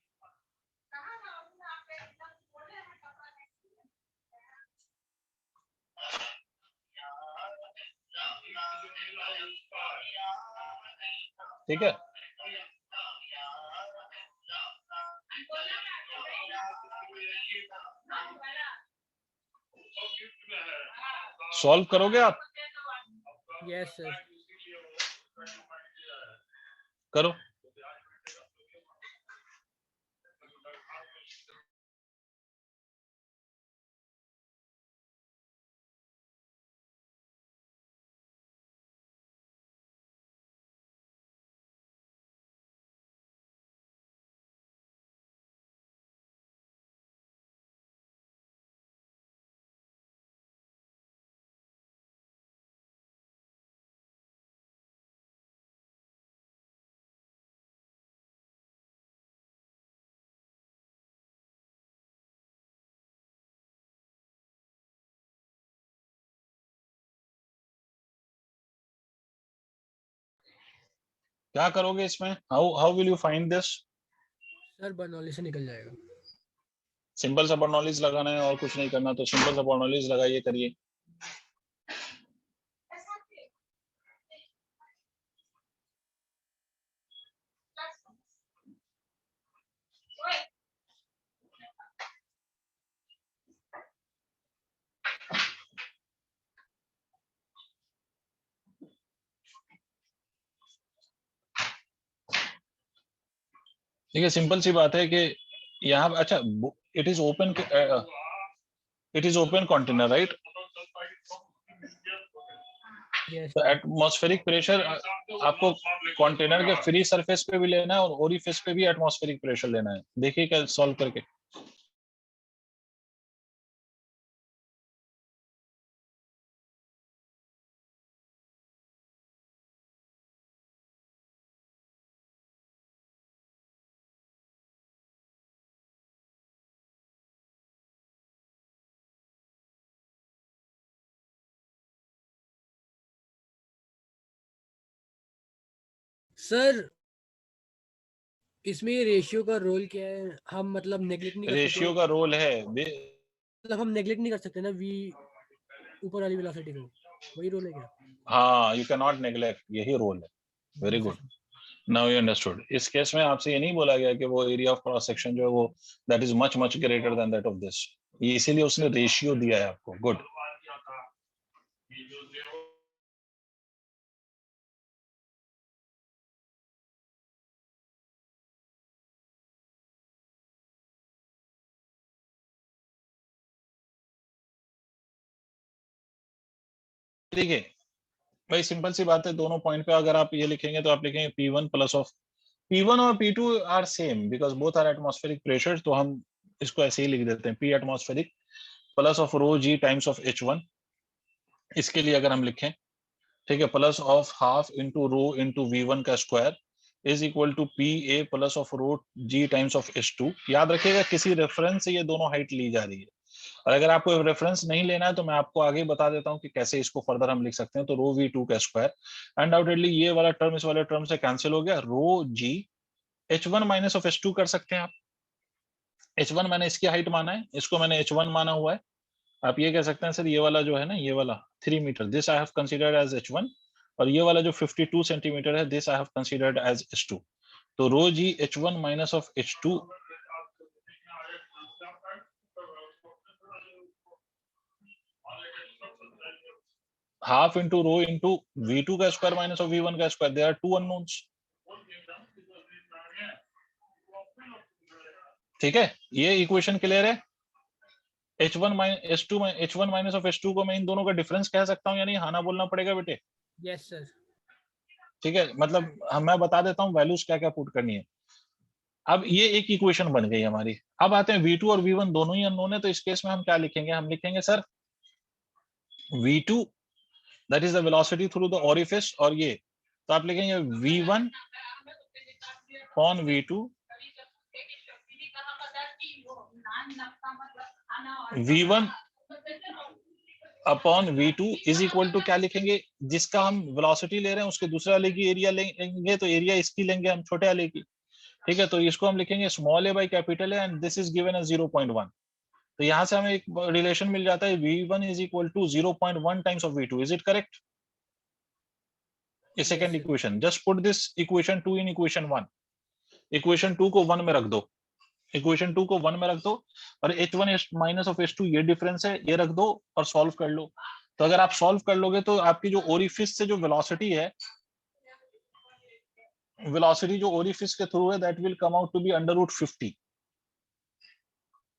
ठीक है। सॉल्व करोगे आप? Yes sir. करो। क्या करोगे इसमें? How will you find this? Sir Bernoulli से निकल जाएगा। सिंपल सा बर्नौलीज लगाना है और कुछ नहीं करना, तो सिंपल सा बर्नौलीज लगाइए, करिए। ठीक है, सिंपल सी बात है कि यहाँ अच्छा it is open container right. Yes तो एटमॉस्फेरिक प्रेशर आपको कंटेनर के फ्री सरफेस पे भी लेना है और ओरिफिस पे भी एटमॉस्फेरिक प्रेशर लेना है। देखिए क्या सॉल्व करके। सर इसमें रेशियो का रोल क्या है? हम मतलब नेग्लेक्ट नहीं कर सकते, रेशियो का रोल है मतलब हम नेग्लेक्ट नहीं कर सकते ना v ऊपर वाली वेलोसिटी को, वही रोल है क्या? हाँ, यू कैन नॉट नेग्लेक्ट, यही रोल है। Very good, now you understood. इस केस में आपसे ये नहीं बोला गया कि वो एरिया ऑफ क्रॉस सेक्शन जो है वो that is much much greater than that of this, ये इसीलिए उसने रेशियो दिया है आपको। गुड। देखिए भाई, सिंपल सी बात है, दोनों पॉइंट पे अगर आप ये लिखेंगे तो आप लिखेंगे P1 प्लस ऑफ P1 और P2 are same because both are atmospheric pressure, तो हम इसको ऐसे ही लिख देते हैं P atmospheric plus of rho G times of H1। इसके लिए अगर हम लिखें, ठीक है, plus of half into rho into V1 का square is equal to PA plus of rho G times of H2। याद रखिएगा किसी रेफरेंस से ये दोनों हाइट ली जा रही है, और अगर आपको रेफरेंस नहीं लेना है तो मैं आपको आगे बता देता हूं कि कैसे इसको फर्दर हम लिख सकते हैं। तो रो V2 का स्क्वायर, अनडाउटेडली ये वाला टर्म इस वाले टर्म से कैंसिल हो गया, रो G H1 minus of H2 कर सकते हैं आप। H1 मैंने इसकी हाइट माना है, इसको मैंने H1 माना हुआ है। आप ये कह सकते हैं सर ये वाला जो है ना, ये वाला 3 metre, this I have considered as H1, और ये वाला जो 52 सेंटीमीटर है this I have considered as H2। तो rho G H1 minus of H2 half into rho into v2 का स्क्वायर माइनस ऑफ v1 का square, they are two unknowns. ठीक है, ये इक्वेशन क्लियर है। h1 minus h2 h1 minus of h2 को मैं इन दोनों का डिफरेंस कह सकता हूँ या नहीं? हाँ ना बोलना पड़ेगा बेटे। Yes sir. ठीक है, मतलब मैं बता देता हूँ वैल्यूज क्या क्या पुट करनी है। अब ये एक इक्वेशन बन गई हमारी। अब आते हैं v2 और v1 दोनों ही अननोन है, तो इस केस में हम क्या लिखेंगे? हम लिखेंगे sir v2 that is the velocity through the orifice, और ये तो आप लिखेंगे v1 upon v2, v1 upon v2 is equal to क्या लिखेंगे? जिसका हम वेलोसिटी ले रहे हैं उसके दूसरे वाले की एरिया लेंगे, तो एरिया इसकी लेंगे हम, छोटे वाले की। ठीक है, तो इसको हम लिखेंगे small a by capital A, and this is given as 0.1। तो यहाँ से हमें एक रिलेशन मिल जाता है, v1 is equal to 0.1 times of v2। Is it correct? Second equation, just put this equation 2 in equation 1। Equation 2 को 1 में रख दो, इक्वेशन 2 को 1 में रख दो, और h1 माइनस ऑफ h2 ये डिफरेंस है, ये रख दो और सॉल्व कर लो। तो अगर आप सॉल्व कर लोगे तो आपकी जो ओरिफिस से जो वेलोसिटी है, वेलोसिटी जो ओरिफिस के थ्रू है, that will come out to be √50।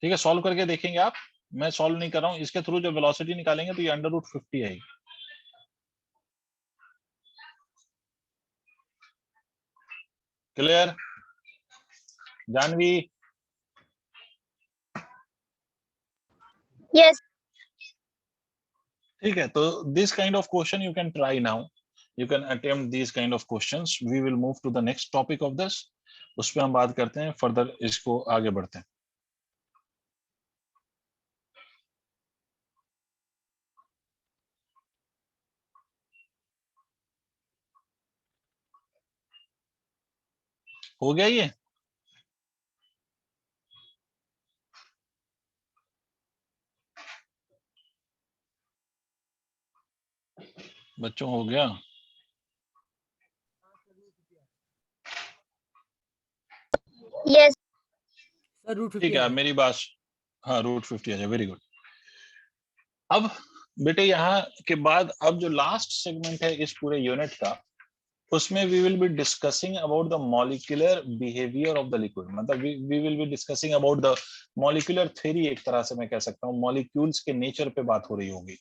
ठीक है, सॉल्व करके देखेंगे आप, मैं सॉल्व नहीं कर रहा हूं, इसके थ्रू जो वेलोसिटी निकालेंगे तो ये √50 आएगी। क्लियर जानवी? Yes. ठीक है, तो this kind of question you can try now, you can attempt this kind of questions. We will move to the next topic of this, उस पर हम बात करते हैं फर्दर, इसको आगे बढ़ते हैं। हो गया ये? बच्चों हो गया? Yes. सर रूट 50 ठीक है, मेरी बात, हाँ √50 आ जाए, वेरी गुड। अब बेटे यहाँ के बाद अब जो लास्ट सेगमेंट है इस पूरे यूनिट का, उसमें we will be discussing about the molecular behaviour of the liquid. मतलब we will be discussing about the molecular theory, एक तरह से मैं कह सकता हूँ मॉलिक्यूल्स के नेचर पे बात हो रही होगी,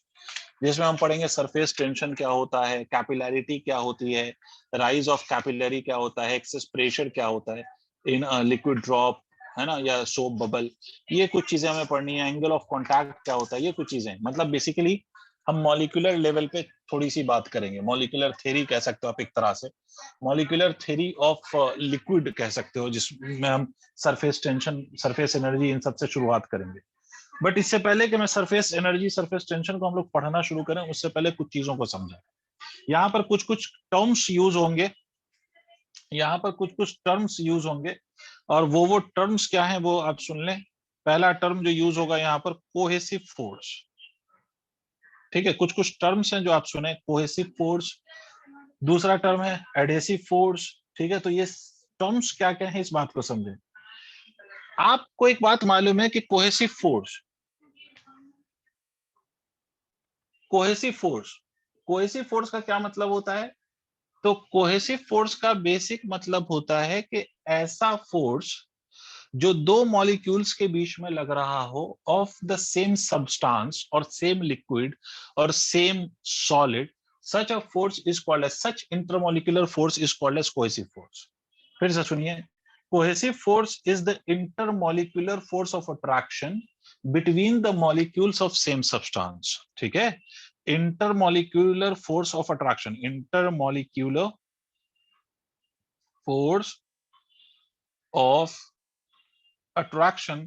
जिसमें हम पढ़ेंगे सरफेस टेंशन क्या होता है, कैपिलैरिटी क्या होती है, राइज ऑफ कैपिलरी क्या होता है, एक्सेस प्रेशर क्या होता है इन लिक्विड ड्रॉप, है ना, या सोप बबल, ये कुछ चीजें हमें पढ़नी है। एंगल ऑफ कॉन्टैक्ट क्या होता है, ये कुछ चीजें, मतलब बेसिकली हम मॉलिक्यूलर लेवल पे थोड़ी सी बात करेंगे। मॉलिक्यूलर थ्योरी कह सकते हो आप एक तरह से, मॉलिक्यूलर थ्योरी ऑफ लिक्विड कह सकते हो, जिसमें हम सरफेस टेंशन, सरफेस एनर्जी, इन सबसे शुरुआत करेंगे। बट इससे पहले कि मैं सरफेस एनर्जी, सरफेस टेंशन को हम लोग पढ़ना शुरू करें, उससे पहले कुछ चीजों को समझें। यहाँ पर कुछ कुछ टर्म्स यूज होंगे, यहाँ पर कुछ कुछ टर्म्स यूज होंगे, और वो टर्म्स क्या है वो आप सुन लें। पहला टर्म जो यूज होगा यहाँ पर, कोहेसिव फोर्स। ठीक है, कुछ कुछ टर्म्स हैं जो आप सुने, कोहेसिव फोर्स। दूसरा टर्म है एडहेसिव फोर्स। ठीक है, तो ये टर्म्स क्या क्या है इस बात को समझें। आपको एक बात मालूम है कि cohesive force, cohesive force, cohesive force का क्या मतलब होता है? तो कोहेसिव फोर्स का बेसिक मतलब होता है कि ऐसा फोर्स जो दो मॉलिक्यूल्स के बीच में लग रहा हो, ऑफ द सेम सब्सटेंस और सेम लिक्विड और same solid, such a force is called as, such intermolecular force is called as cohesive force. फिर से सुनिए, cohesive force is the intermolecular force of attraction between the molecules of same substance. ठीक है, intermolecular force of attraction, intermolecular force of attraction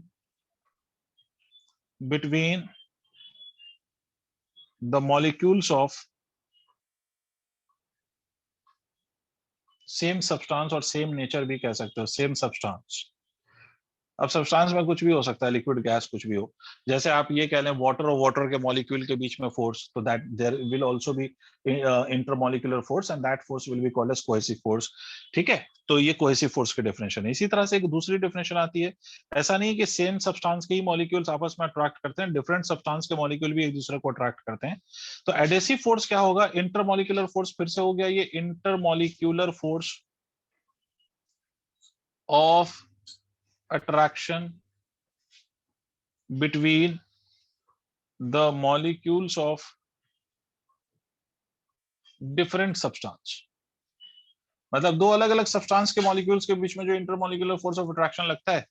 between the molecules of same substance, और same nature भी कह सकते हो, same substance। अब substance में कुछ भी हो सकता है, लिक्विड, गैस, कुछ भी हो। जैसे आप ये कह लें वाटर और वाटर के मॉलिक्यूल के बीच में फोर्स, तो that there will also be intermolecular force and that force will be called as cohesive force. ठीक है, तो ये कोहेसिव फोर्स की डेफिनेशन है। इसी तरह से एक दूसरी डेफिनेशन आती है, ऐसा नहीं कि सेम सब्सटेंस के ही मॉलिक्यूल्स आपस में अट्रैक्ट करते हैं, डिफरेंट सब्सटेंस के मॉलिक्यूल भी एक दूसरे को अट्रैक्ट करते हैं। तो एडेसिव फोर्स क्या होगा? इंटरमॉलिक्यूलर फोर्स फिर से हो गया ये intermolecular force of attraction between the molecules of different substance। मतलब दो अलग अलग सब्सटेंस के मॉलिक्यूल्स के बीच में जो इंटरमॉलिक्यूलर फोर्स ऑफ अट्रैक्शन लगता है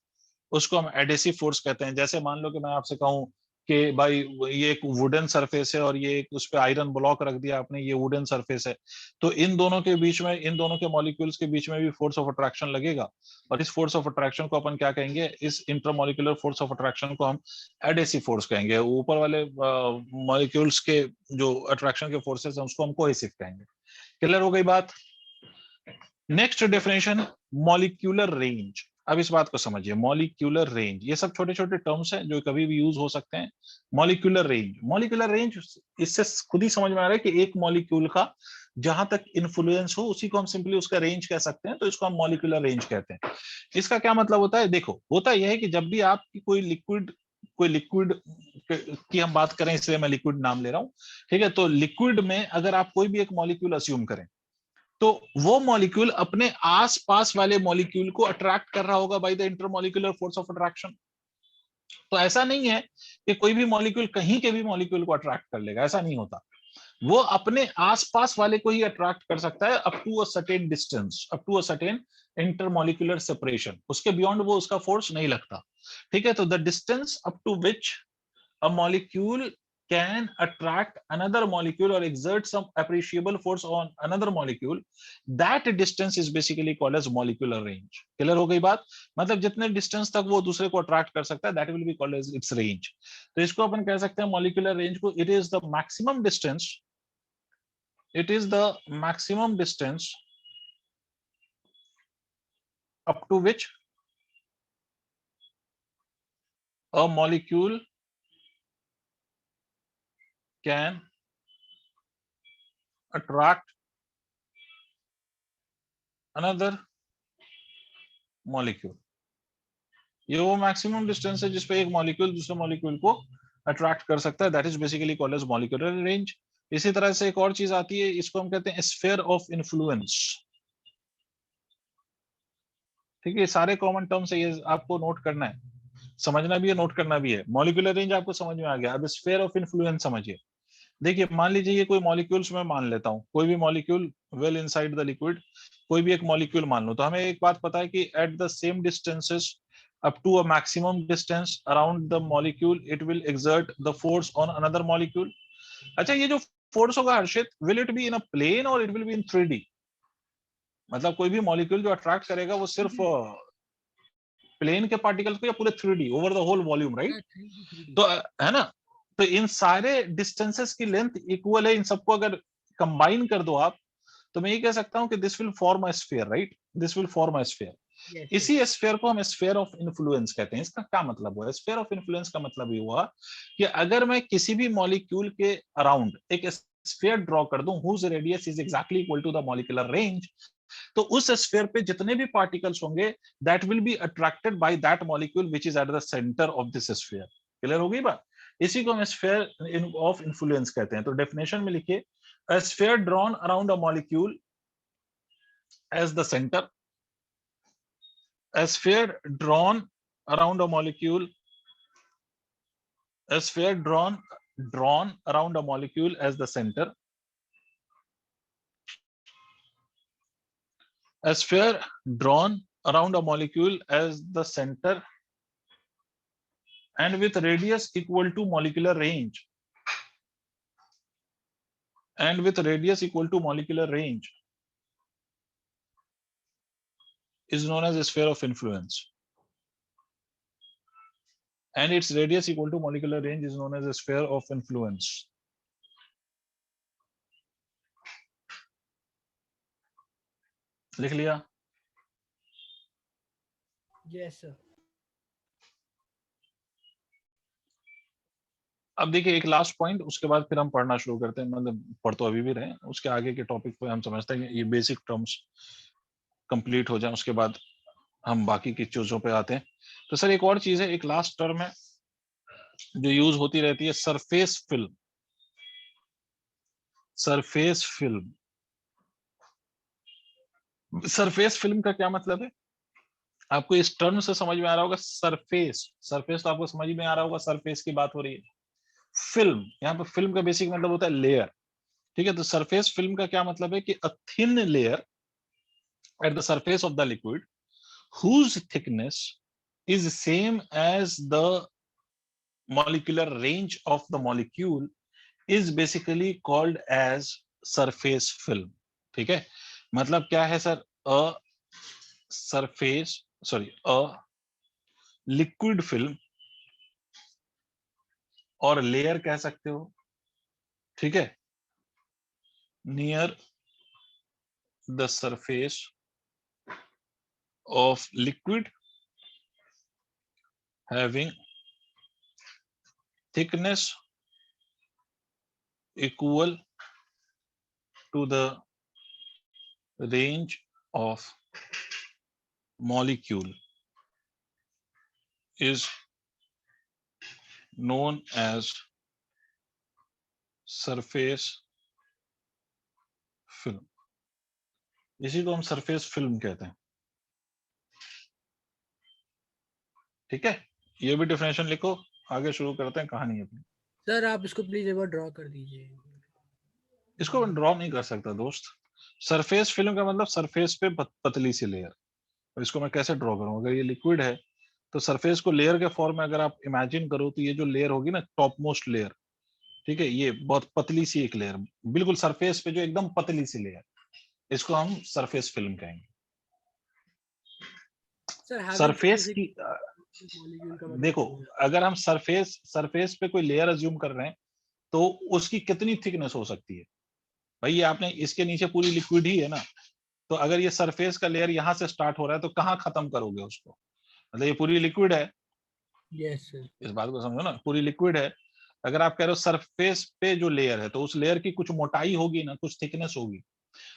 उसको हम एडेसिव फोर्स कहते हैं। जैसे मान लो कि मैं आपसे कहूं कि भाई ये एक वुडन सरफेस है और ये एक उस पे आयरन ब्लॉक रख दिया आपने, ये वुडन सरफेस है, तो इन दोनों के बीच में, इन दोनों के मॉलिक्यूल्स के बीच में भी फोर्स ऑफ अट्रैक्शन लगेगा, और इस फोर्स ऑफ अट्रैक्शन को अपन क्या कहेंगे? इस इंटरमॉलिक्यूलर फोर्स ऑफ अट्रैक्शन को हम एडेसिव फोर्स कहेंगे। ऊपर वाले मॉलिक्यूल्स के जो अट्रैक्शन के फोर्सेस हैं उसको हम कोहेसिव कहेंगे। क्लियर हो गई बात? Next definition, molecular range. अब इस बात को समझिए, मॉलिक्यूलर रेंज, ये सब छोटे छोटे टर्म्स हैं जो कभी भी यूज हो सकते हैं। मॉलिक्यूलर रेंज, मॉलिक्यूलर रेंज, इससे खुद ही समझ में आ रहा है कि एक मॉलिक्यूल का जहां तक इन्फ्लुएंस हो उसी को हम सिंपली उसका रेंज कह सकते हैं, तो इसको हम मॉलिक्यूलर रेंज कहते हैं। इसका क्या मतलब होता है? देखो, होता यह है कि जब भी आपकी कोई लिक्विड की हम बात करें, इसलिए मैं लिक्विड नाम ले रहा हूं, ठीक है, तो लिक्विड में अगर आप कोई भी एक मॉलिक्यूल अस्यूम करें, तो वो मॉलिक्यूल अपने आसपास वाले मॉलिक्यूल को अट्रैक्ट कर रहा होगा by the intermolecular force of attraction. तो ऐसा नहीं है कि कोई भी मॉलिक्यूल कहीं के भी मॉलिक्यूल को अट्रैक्ट कर लेगा, ऐसा नहीं होता। वो अपने आसपास वाले को ही अट्रैक्ट कर सकता है up to a certain distance, up to a certain intermolecular separation, उसके बियॉन्ड वो उसका फोर्स नहीं लगता। ठीक है, तो the distance up to which a molecule can attract another molecule or exert some appreciable force on another molecule, that distance is basically called as molecular range। Clear हो गई बात? मतलब जितने डिस्टेंस तक वो दूसरे को अट्रैक्ट कर सकता है, that will be called as its range। तो इसको अपन कह सकते हैं molecular range को, it is the maximum distance, it is the maximum distance up to which a molecule can attract another molecule। ये वो मैक्सिमम डिस्टेंस है जिसपे एक मॉलिक्यूल दूसरे मॉलिक्यूल को अट्रैक्ट कर सकता है, that is basically called as molecular range. इसी तरह से एक और चीज आती है, इसको हम कहते हैं स्फीयर ऑफ इन्फ्लुएंस। ठीक है, सारे कॉमन टर्म्स है, ये आपको नोट करना है, समझना भी है, नोट करना भी है। मॉलिक्यूलर रेंज आपको समझ में आ गया, अब स्फीयर ऑफ इन्फ्लुएंस समझिए। देखिए, मान लीजिए ये कोई मॉलिक्यूल्स में मान लेता हूं, कोई भी molecule well inside the liquid, कोई भी एक मॉलिक्यूल मान लो, तो हमें एक बात पता है कि eight the same distances up to a maximum distance around the molecule it will exert the force on another molecule। अच्छा, ये जो फोर्स होगा हर्षित, will it be in a plane or it will be in 3D? मतलब कोई भी molecule जो attract करेगा वो सिर्फ प्लेन के पार्टिकल को या पूरे 3D over the whole volume, right? तो है ना, तो इन सारे डिस्टेंसेस की लेंथ इक्वल है, इन सबको अगर कंबाइन कर दो आप, तो मैं ये कह सकता हूं कि this will form a sphere, right? This will form a sphere. इसी स्फीयर को हम स्फीयर ऑफ इन्फ्लुएंस कहते हैं। इसका क्या मतलब हुआ? स्फीयर ऑफ इन्फ्लुएंस का मतलब ये हुआ कि अगर मैं किसी भी मॉलिक्यूल के अराउंड एक स्फीयर ड्रॉ कर दूं whose radius is exactly equal to the molecular range, तो उस स्फीयर पे जितने भी पार्टिकल्स होंगे that will be attracted by that molecule which is at the centre of this sphere. Clear हो गई बात? इसी को हम स्फीयर ऑफ इन्फ्लुएंस कहते हैं। तो डेफिनेशन में लिखिए, a sphere drawn around a molecule as the center, a sphere drawn around a molecule, a sphere drawn around a molecule as the center, a sphere drawn around a molecule as the center and with radius equal to molecular range, and with radius equal to molecular range is known as a sphere of influence, and its radius equal to molecular range is known as a sphere of influence। लिख लिया? Yes sir. अब देखिए एक last point, उसके बाद फिर हम पढ़ना शुरू करते हैं, मतलब पढ़ तो अभी भी रहे, उसके आगे के टॉपिक पे हम समझते हैं कि ये बेसिक टर्म्स कंप्लीट हो जाए, उसके बाद हम बाकी की चीजों पे आते हैं। तो सर एक और चीज है, एक लास्ट टर्म है जो यूज होती रहती है, surface film. Surface film, surface film का क्या मतलब है आपको इस टर्म से समझ में आ रहा होगा? सरफेस, सरफेस तो आपको समझ में आ रहा होगा, सरफेस की बात हो रही है। फिल्म, यहाँ पे फिल्म का बेसिक मतलब होता है लेयर, ठीक है? तो सरफेस फिल्म का क्या मतलब है कि a thin layer at the surface of the liquid whose thickness is same as the molecular range of the molecule is basically called as surface film। ठीक है, मतलब क्या है sir? A surface, sorry, a liquid film, और layer कह सकते हो, ठीक है, near the surface of liquid having thickness equal to the range of molecule is known as surface film। इसी को हम सरफेस फिल्म कहते हैं, ठीक है? ये भी डिफिनेशन लिखो, आगे शुरू करते हैं कहानी अपनी। सर आप इसको प्लीज एक बार ड्रॉ कर दीजिए। इसको ड्रॉ नहीं कर सकता दोस्त। सरफेस फिल्म का मतलब सरफेस पे पतली सी लेयर, और इसको मैं कैसे ड्रॉ करूं? अगर ये लिक्विड है तो सरफेस को लेयर के फॉर्म में अगर आप इमेजिन करो तो ये जो लेयर होगी ना, टॉप मोस्ट लेयर, ठीक है, ये बहुत पतली सी एक लेयर, बिल्कुल सरफेस पे जो एकदम पतली सी लेयर, इसको हम सरफेस फिल्म कहेंगे। सर हैविंग सरफेस थिकनेस की मॉलिक्यूल का मतलब देखो, क्या है? अगर हम सरफेस पे कोई लेयर अज्यूम कर रहे हैं तो उसकी कितनी थिकनेस हो सकती है? भाई ये आपने, इसके नीचे पूरी लिक्विड ही है ना, तो अगर ये सरफेस का लेयर यहाँ से स्टार्ट हो रहा है तो कहाँ खत्म करोगे उसको? मतलब ये पूरी लिक्विड है, यस सर। इस बात को समझो ना, पूरी लिक्विड है। अगर आप कह रहे हो सरफेस पे जो लेयर है तो उस लेयर की कुछ मोटाई होगी ना, कुछ थिकनेस होगी,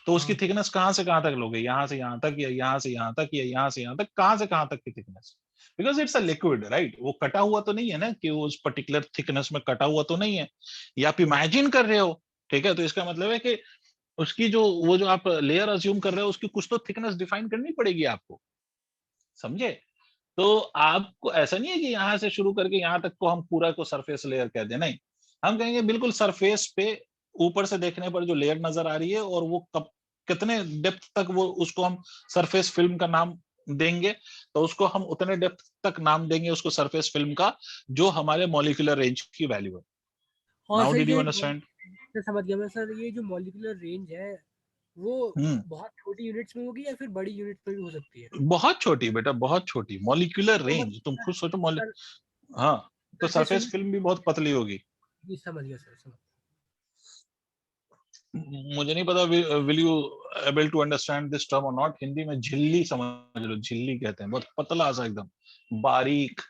तो उसकी हाँ थिकनेस कहाँ से कहाँ तक लोगे? यहाँ से यहाँ तक, या यहाँ से यहाँ तक, या यहाँ से यहाँ तक, कहाँ से कहाँ तक की thickness? Because it's a liquid, right? वो कटा हुआ तो नहीं है ना, कि वो उस पर्टिकुलर थिकनेस में कटा हुआ तो नहीं है, या आप इमेजिन कर रहे हो, ठीक है? तो इसका मतलब है कि उसकी जो, वो जो आप लेयर अज्यूम कर रहे हो, उसकी कुछ तो थिकनेस डिफाइन करनी पड़ेगी आपको, समझे? तो आपको ऐसा नहीं है कि यहाँ से शुरू करके यहाँ तक को हम पूरा को सरफेस लेयर कह दें, नहीं, हम कहेंगे बिल्कुल सरफेस पे ऊपर से देखने पर जो लेयर नजर आ रही है, और वो कब कितने डेप्थ तक, वो उसको हम सरफेस फिल्म का नाम देंगे, तो उसको हम उतने डेप्थ तक नाम देंगे उसको सरफेस फिल्म का, जो हमारे मॉलिक्यूलर रेंज की वैल्यू है। और नाउ सर डिड यू ये अंडरस्टैंड? मैं समझ गया मैं सर, ये जो मॉलिक्यूलर रेंज है वो हम्म, बहुत छोटी यूनिट्स में होगी या फिर बड़ी यूनिट्स में भी हो सकती है? बहुत छोटी बेटा, बहुत छोटी मॉलिक्यूलर तो रेंज, तुम मतलब खुद सोचो सर हाँ, तो सरफेस सरफेस फिल्म फिल्म भी बहुत पतली होगी। जी समझ गया सर समझ। मुझे नहीं पता will you able to understand this term और नॉट। हिंदी में झिल्ली समझ लो, झिल्ली कहते हैं, बहुत पतला सा, एकदम बारीक,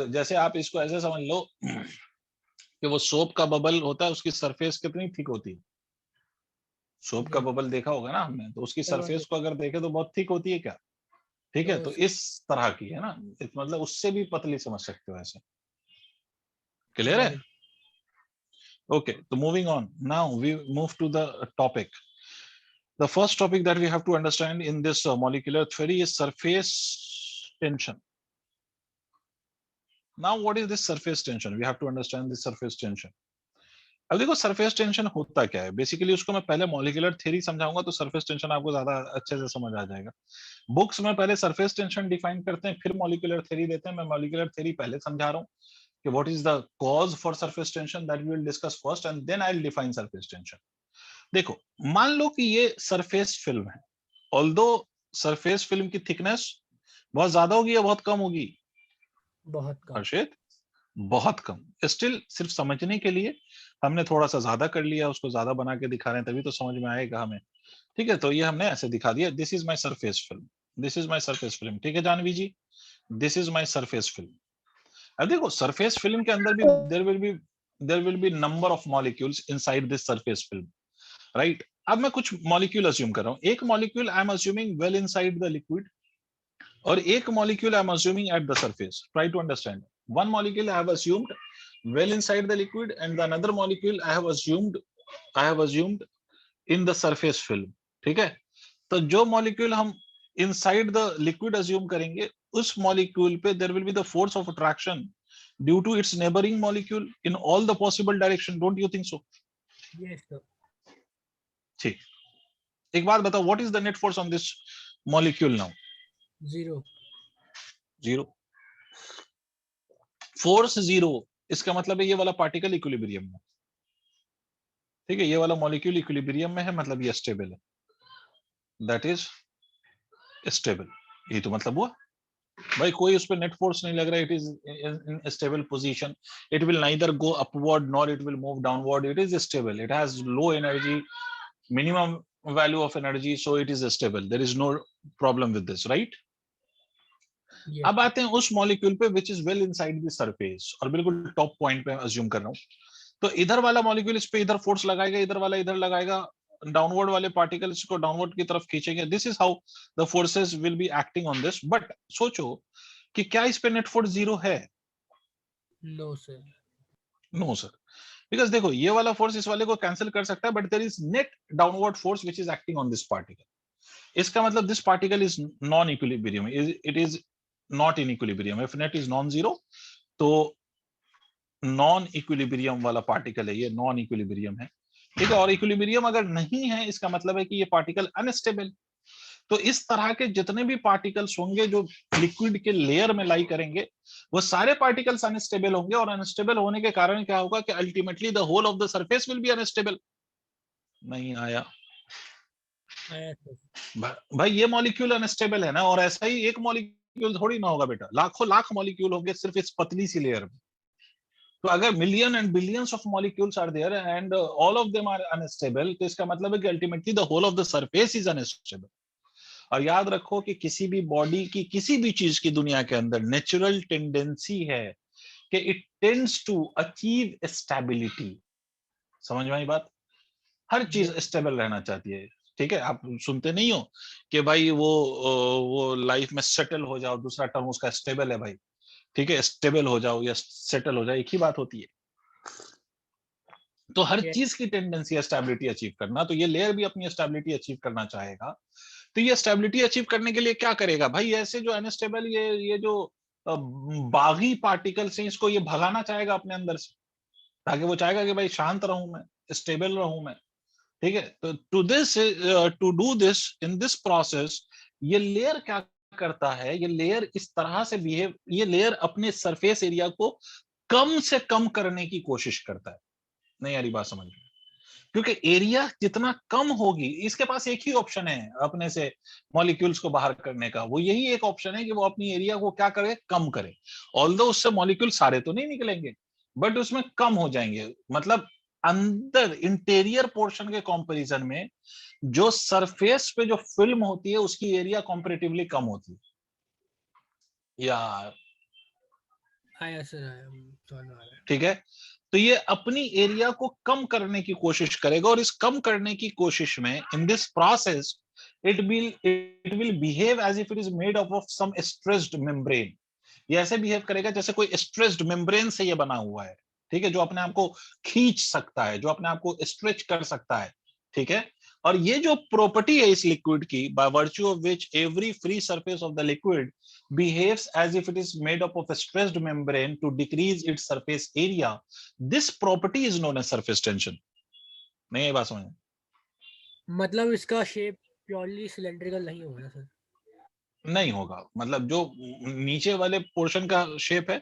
जैसे आप इसको ऐसे समझ लो कि वो सोप का बबल होता है, उसकी सरफेस कितनी थिक होती है? सोप का जी बबल देखा होगा ना हमने, तो उसकी समझ गया। सरफेस को अगर देखे तो बहुत थिक होती है क्या? ठीक है, तो तो इस तरह की है ना, मतलब उससे भी पतली समझ सकते हो ऐसे। क्लियर है? Got it. Okay, so moving on. Now we move to the topic. The first topic that we have to understand in this molecular theory is surface tension. Now, what is this surface tension? We have to understand this surface tension. अब देखो surface tension होता क्या है, basically उसको मैं पहले molecular theory समझाऊंगा तो सरफेस टेंशन आपको ज्यादा अच्छे से समझ आ जाएगा। बुक्स में पहले सरफेस टेंशन डिफाइन करते हैं, फिर मॉलिक्यूलर थ्योरी देते हैं। मैं मॉलिक्यूलर थ्योरी पहले समझा रहा हूँ कि what is the cause for surface tension, that we will discuss first and then I will define surface tension. देखो, मान लो कि ये सरफेस फिल्म है, ऑल्दो सरफेस फिल्म की थिकनेस बहुत ज्यादा होगी या बहुत कम होगी बहुत कम। हर्षित? बहुत कम। स्टिल सिर्फ समझने के लिए हमने थोड़ा सा ज्यादा कर लिया, उसको ज्यादा बना के दिखा रहे हैं, तभी तो समझ में आएगा हमें। ठीक है, तो ये हमने ऐसे दिखा दिया, this is my surface film, this is my surface film. ठीक है Janvi ji, this is my surface film. अब देखो सरफेस फिल्म के अंदर भी there will be number of molecules inside this surface film, right? अब मैं कुछ मॉलिक्यूल अज्यूम कर रहा हूँ, एक molecule I am assuming well inside the liquid, और एक molecule I am assuming at the surface. Try to understand. one molecule I have assumed well inside the liquid, and the another molecule I have assumed in the surface film. ठीक है? तो जो molecule हम inside the liquid assume करेंगे, उस molecule पे there will be the force of attraction due to its neighbouring molecule in all the possible direction. Don't you think so? Yes sir. ठीक. एक बात बताओ, what is the net force on this molecule now? 0. 0. Force 0, इसका मतलब है ये वाला particle equilibrium में. ठीक है, ये वाला मॉलिक्यूल इक्विलिब्रियम में है, मतलब ये स्टेबल है. That is stable. ये तो मतलब हुआ भाई, कोई उस पर नेट फोर्स नहीं लग रहा है. It is in stable position. It will neither go upward nor it will move downward. It is stable. It has low energy, minimum value of energy, so it is stable. There is no problem with this, right? Yes. अब आते हैं उस molecule पे which is well inside the surface, और बिल्कुल top point पे assume कर रहा हूं. तो इधर वाला मॉलिक्यूल इस पे इधर फोर्स लगाएगा, इधर वाला इधर लगाएगा, डाउनवर्ड वाले पार्टिकल्स को डाउनवर्ड की तरफ खींचेंगे. This is how the forces will be acting on this. But सोचो कि क्या इस पे नेट फोर्स 0 है? No sir. No sir. Because देखो, ये वाला फोर्स इस वाले को कैंसिल कर सकता है, but there is net downward force which is acting on this particle. इसका मतलब this particle is non equilibrium. It is not in equilibrium. If net is non zero, तो नॉन इक्विलिब्रियम वाला पार्टिकल है, ये non equilibrium है. ठीक है, और इक्विलिब्रियम अगर नहीं है, इसका मतलब है कि ये पार्टिकल अनस्टेबल. तो इस तरह के जितने भी पार्टिकल्स होंगे जो लिक्विड के लेयर में लाई करेंगे, वो सारे पार्टिकल्स अनस्टेबल होंगे, और अनस्टेबल होने के कारण क्या होगा कि ultimately the whole of the surface will be unstable. नहीं आया भाई, ये मॉलिक्यूल अनस्टेबल है ना, और ऐसा ही एक मॉलिक्यूल थोड़ी ना होगा बेटा, लाखों लाख मॉलिक्यूल होंगे सिर्फ इस पतली सी लेयर में. तो अगर million and billions of molecules are there and all of them are unstable, तो इसका मतलब है कि ultimately the whole of the surface is unstable. और याद रखो कि किसी भी बॉडी की, किसी भी चीज की दुनिया के अंदर नेचुरल टेंडेंसी है कि it tends to achieve stability. समझ में आई बात? हर चीज स्टेबल रहना चाहती है. ठीक है, आप सुनते नहीं हो कि भाई वो लाइफ में सेटल हो जाओ, दूसरा टर्म उसका स्टेबल है भाई. ठीक है, स्टेबल हो जाओ या सेटल हो जाओ, एक ही बात होती है. तो हर चीज की टेंडेंसी है स्टेबिलिटी अचीव करना. तो ये लेयर भी अपनी स्टेबिलिटी अचीव करना चाहेगा. तो ये स्टेबिलिटी अचीव करने के लिए क्या करेगा भाई? ऐसे जो अनस्टेबल, ये जो बागी पार्टिकल्स हैं, इसको ये भगाना चाहेगा अपने अंदर से, ताकि वो चाहेगा कि भाई शांत रहूं मैं, स्टेबल रहूं मैं. ठीक है, तो to do this in this process, ये लेयर क्या करता है? ये लेयर इस तरह से बिहेव, ये लेयर अपने सरफेस एरिया को कम से कम करने की कोशिश करता है. नहीं यार, बात समझ में? क्योंकि एरिया जितना कम होगी, इसके पास एक ही ऑप्शन है अपने से मॉलिक्यूल्स को बाहर करने का. वो यही एक ऑप्शन है कि वो अपनी एरिया को क्या करे, कम करे. ऑल्दो उससे मॉलिक्यूल सारे तो नहीं निकलेंगे, बट उसमें कम हो जाएंगे. मतलब अंदर इंटीरियर पोर्शन के कंपैरिजन में जो सरफेस पे जो फिल्म होती है, उसकी एरिया कंपैरेटिवली कम होती है. यार आया सर, आया. ठीक है, तो ये अपनी एरिया को कम करने की कोशिश करेगा, और इस कम करने की कोशिश में in this process it will behave as if it is made up of some stressed membrane. ये ऐसे बिहेव करेगा जैसे कोई स्ट्रेस्ड मेम्ब्रेन से ये बना हुआ है. ठीक है, जो अपने आप को खींच सकता है, जो अपने आप को स्ट्रेच कर सकता है. ठीक है, और ये जो प्रॉपर्टी है इस लिक्विड की, by virtue of which every free surface of the liquid behaves as if it is made up of a stressed membrane to decrease its surface area, this property is known as surface tension. नहीं, ये बात समझ? मतलब इसका shape purely cylindrical नहीं होगा sir? नहीं होगा. मतलब जो नीचे वाले पोर्शन का शेप है,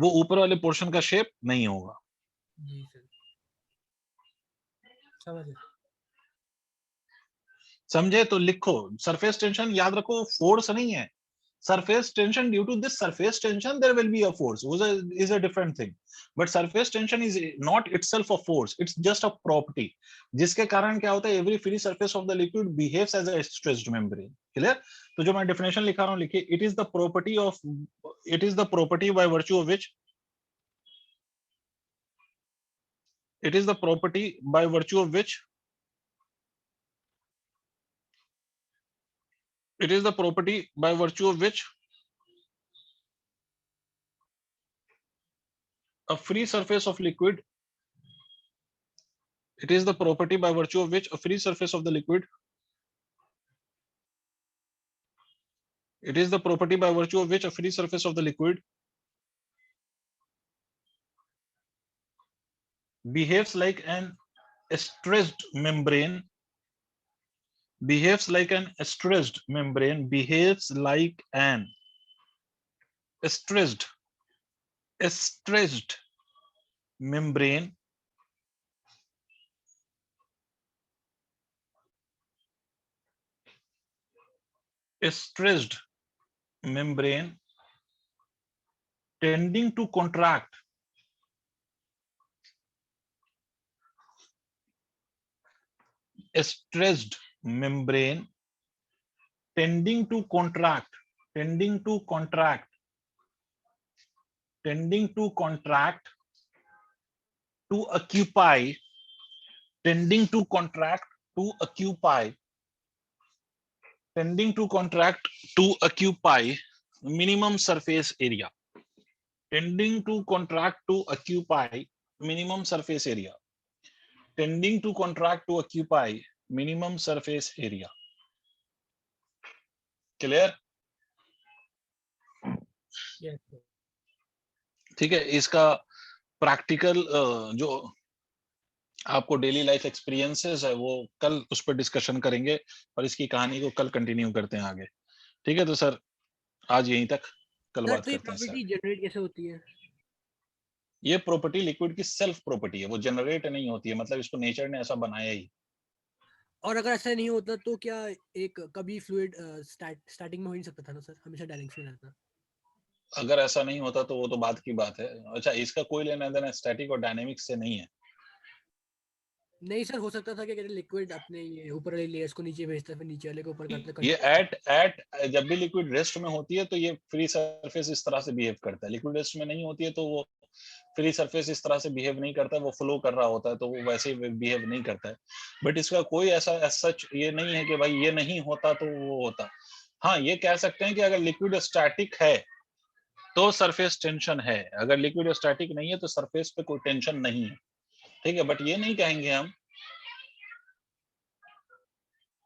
वो ऊपर वाले पोर्शन का शेप नहीं होगा. जी सर, समझ. समझे? तो लिखो, सरफेस टेंशन याद रखो, फोर्स नहीं है. surface tension, due to this surface tension there will be a force, is a different thing. But surface tension is not itself a force, it's just a property जिसके कारण क्या होता है, every free surface of the liquid behaves as a stressed membrane. clear? तो जो मैं definition लिखा रहा हूँ, लिखिए, it is the property by virtue of which It is the property by virtue of which a free surface of liquid. It is the property by virtue of which a free surface of the liquid. It is the property by virtue of which a free surface of the liquid behaves like an stressed membrane. Behaves like an stressed membrane. Behaves like an stressed membrane. Stressed membrane tending to contract. A stressed membrane tending to contract. Tending to contract. Tending to contract. To occupy. Tending to contract. To occupy. Tending to contract to occupy minimum surface area. Tending to contract to occupy minimum surface area. Tending to contract to occupy minimum surface area. Clear? Yes, sir. ठीक है, इसका practical जो आपको daily life experiences है वो कल उस पर डिस्कशन करेंगे और इसकी कहानी को कल कंटिन्यू करते हैं आगे। ठीक है, तो सर आज यहीं तक, कल सर बात तो ये करते हैं। प्रॉपर्टी सर जनरेट कैसे होती है? ये प्रॉपर्टी लिक्विड की सेल्फ प्रॉपर्टी है, वो जनरेट नहीं होती है, मतलब इसको नेचर ने ऐसा बनाया ही। और अगर ऐसा नहीं होता तो क्या एक कभी फ्लूइड स्टार्टिंग में हो नहीं सकता था ना सर, हमेशा डायनेमिक्स में रहता? अगर ऐसा नहीं होता तो वो तो बात की बात है। अच्छा, इसका कोई लेना देना स्टैटिक और डायनेमिक्स से नहीं है। नहीं सर, हो सकता था कि लिक्विड अपने ये ऊपर वाले लेयर्स को नीचे भेजता है, फिर नीचे वाले को ऊपर करता है। ये एट जब भी लिक्विड रेस्ट में होती है तो ये फ्री सरफेस इस तरह से बिहेव करता है। लिक्विड रेस्ट में नहीं होती है तो वो फ्री सरफेस इस तरह से बिहेव नहीं करता है, वो फ्लो कर रहा होता है तो वो वैसे ही बिहेव नहीं करता है। बट इसका कोई ऐसा सच ये नहीं है कि भाई ये नहीं होता तो वो होता। हाँ, ये कह सकते हैं कि अगर लिक्विड स्टैटिक है तो सरफेस टेंशन है, अगर लिक्विड स्टैटिक नहीं है तो सरफेस पे कोई टेंशन नहीं है। ठीक है, बट ये नहीं कहेंगे हम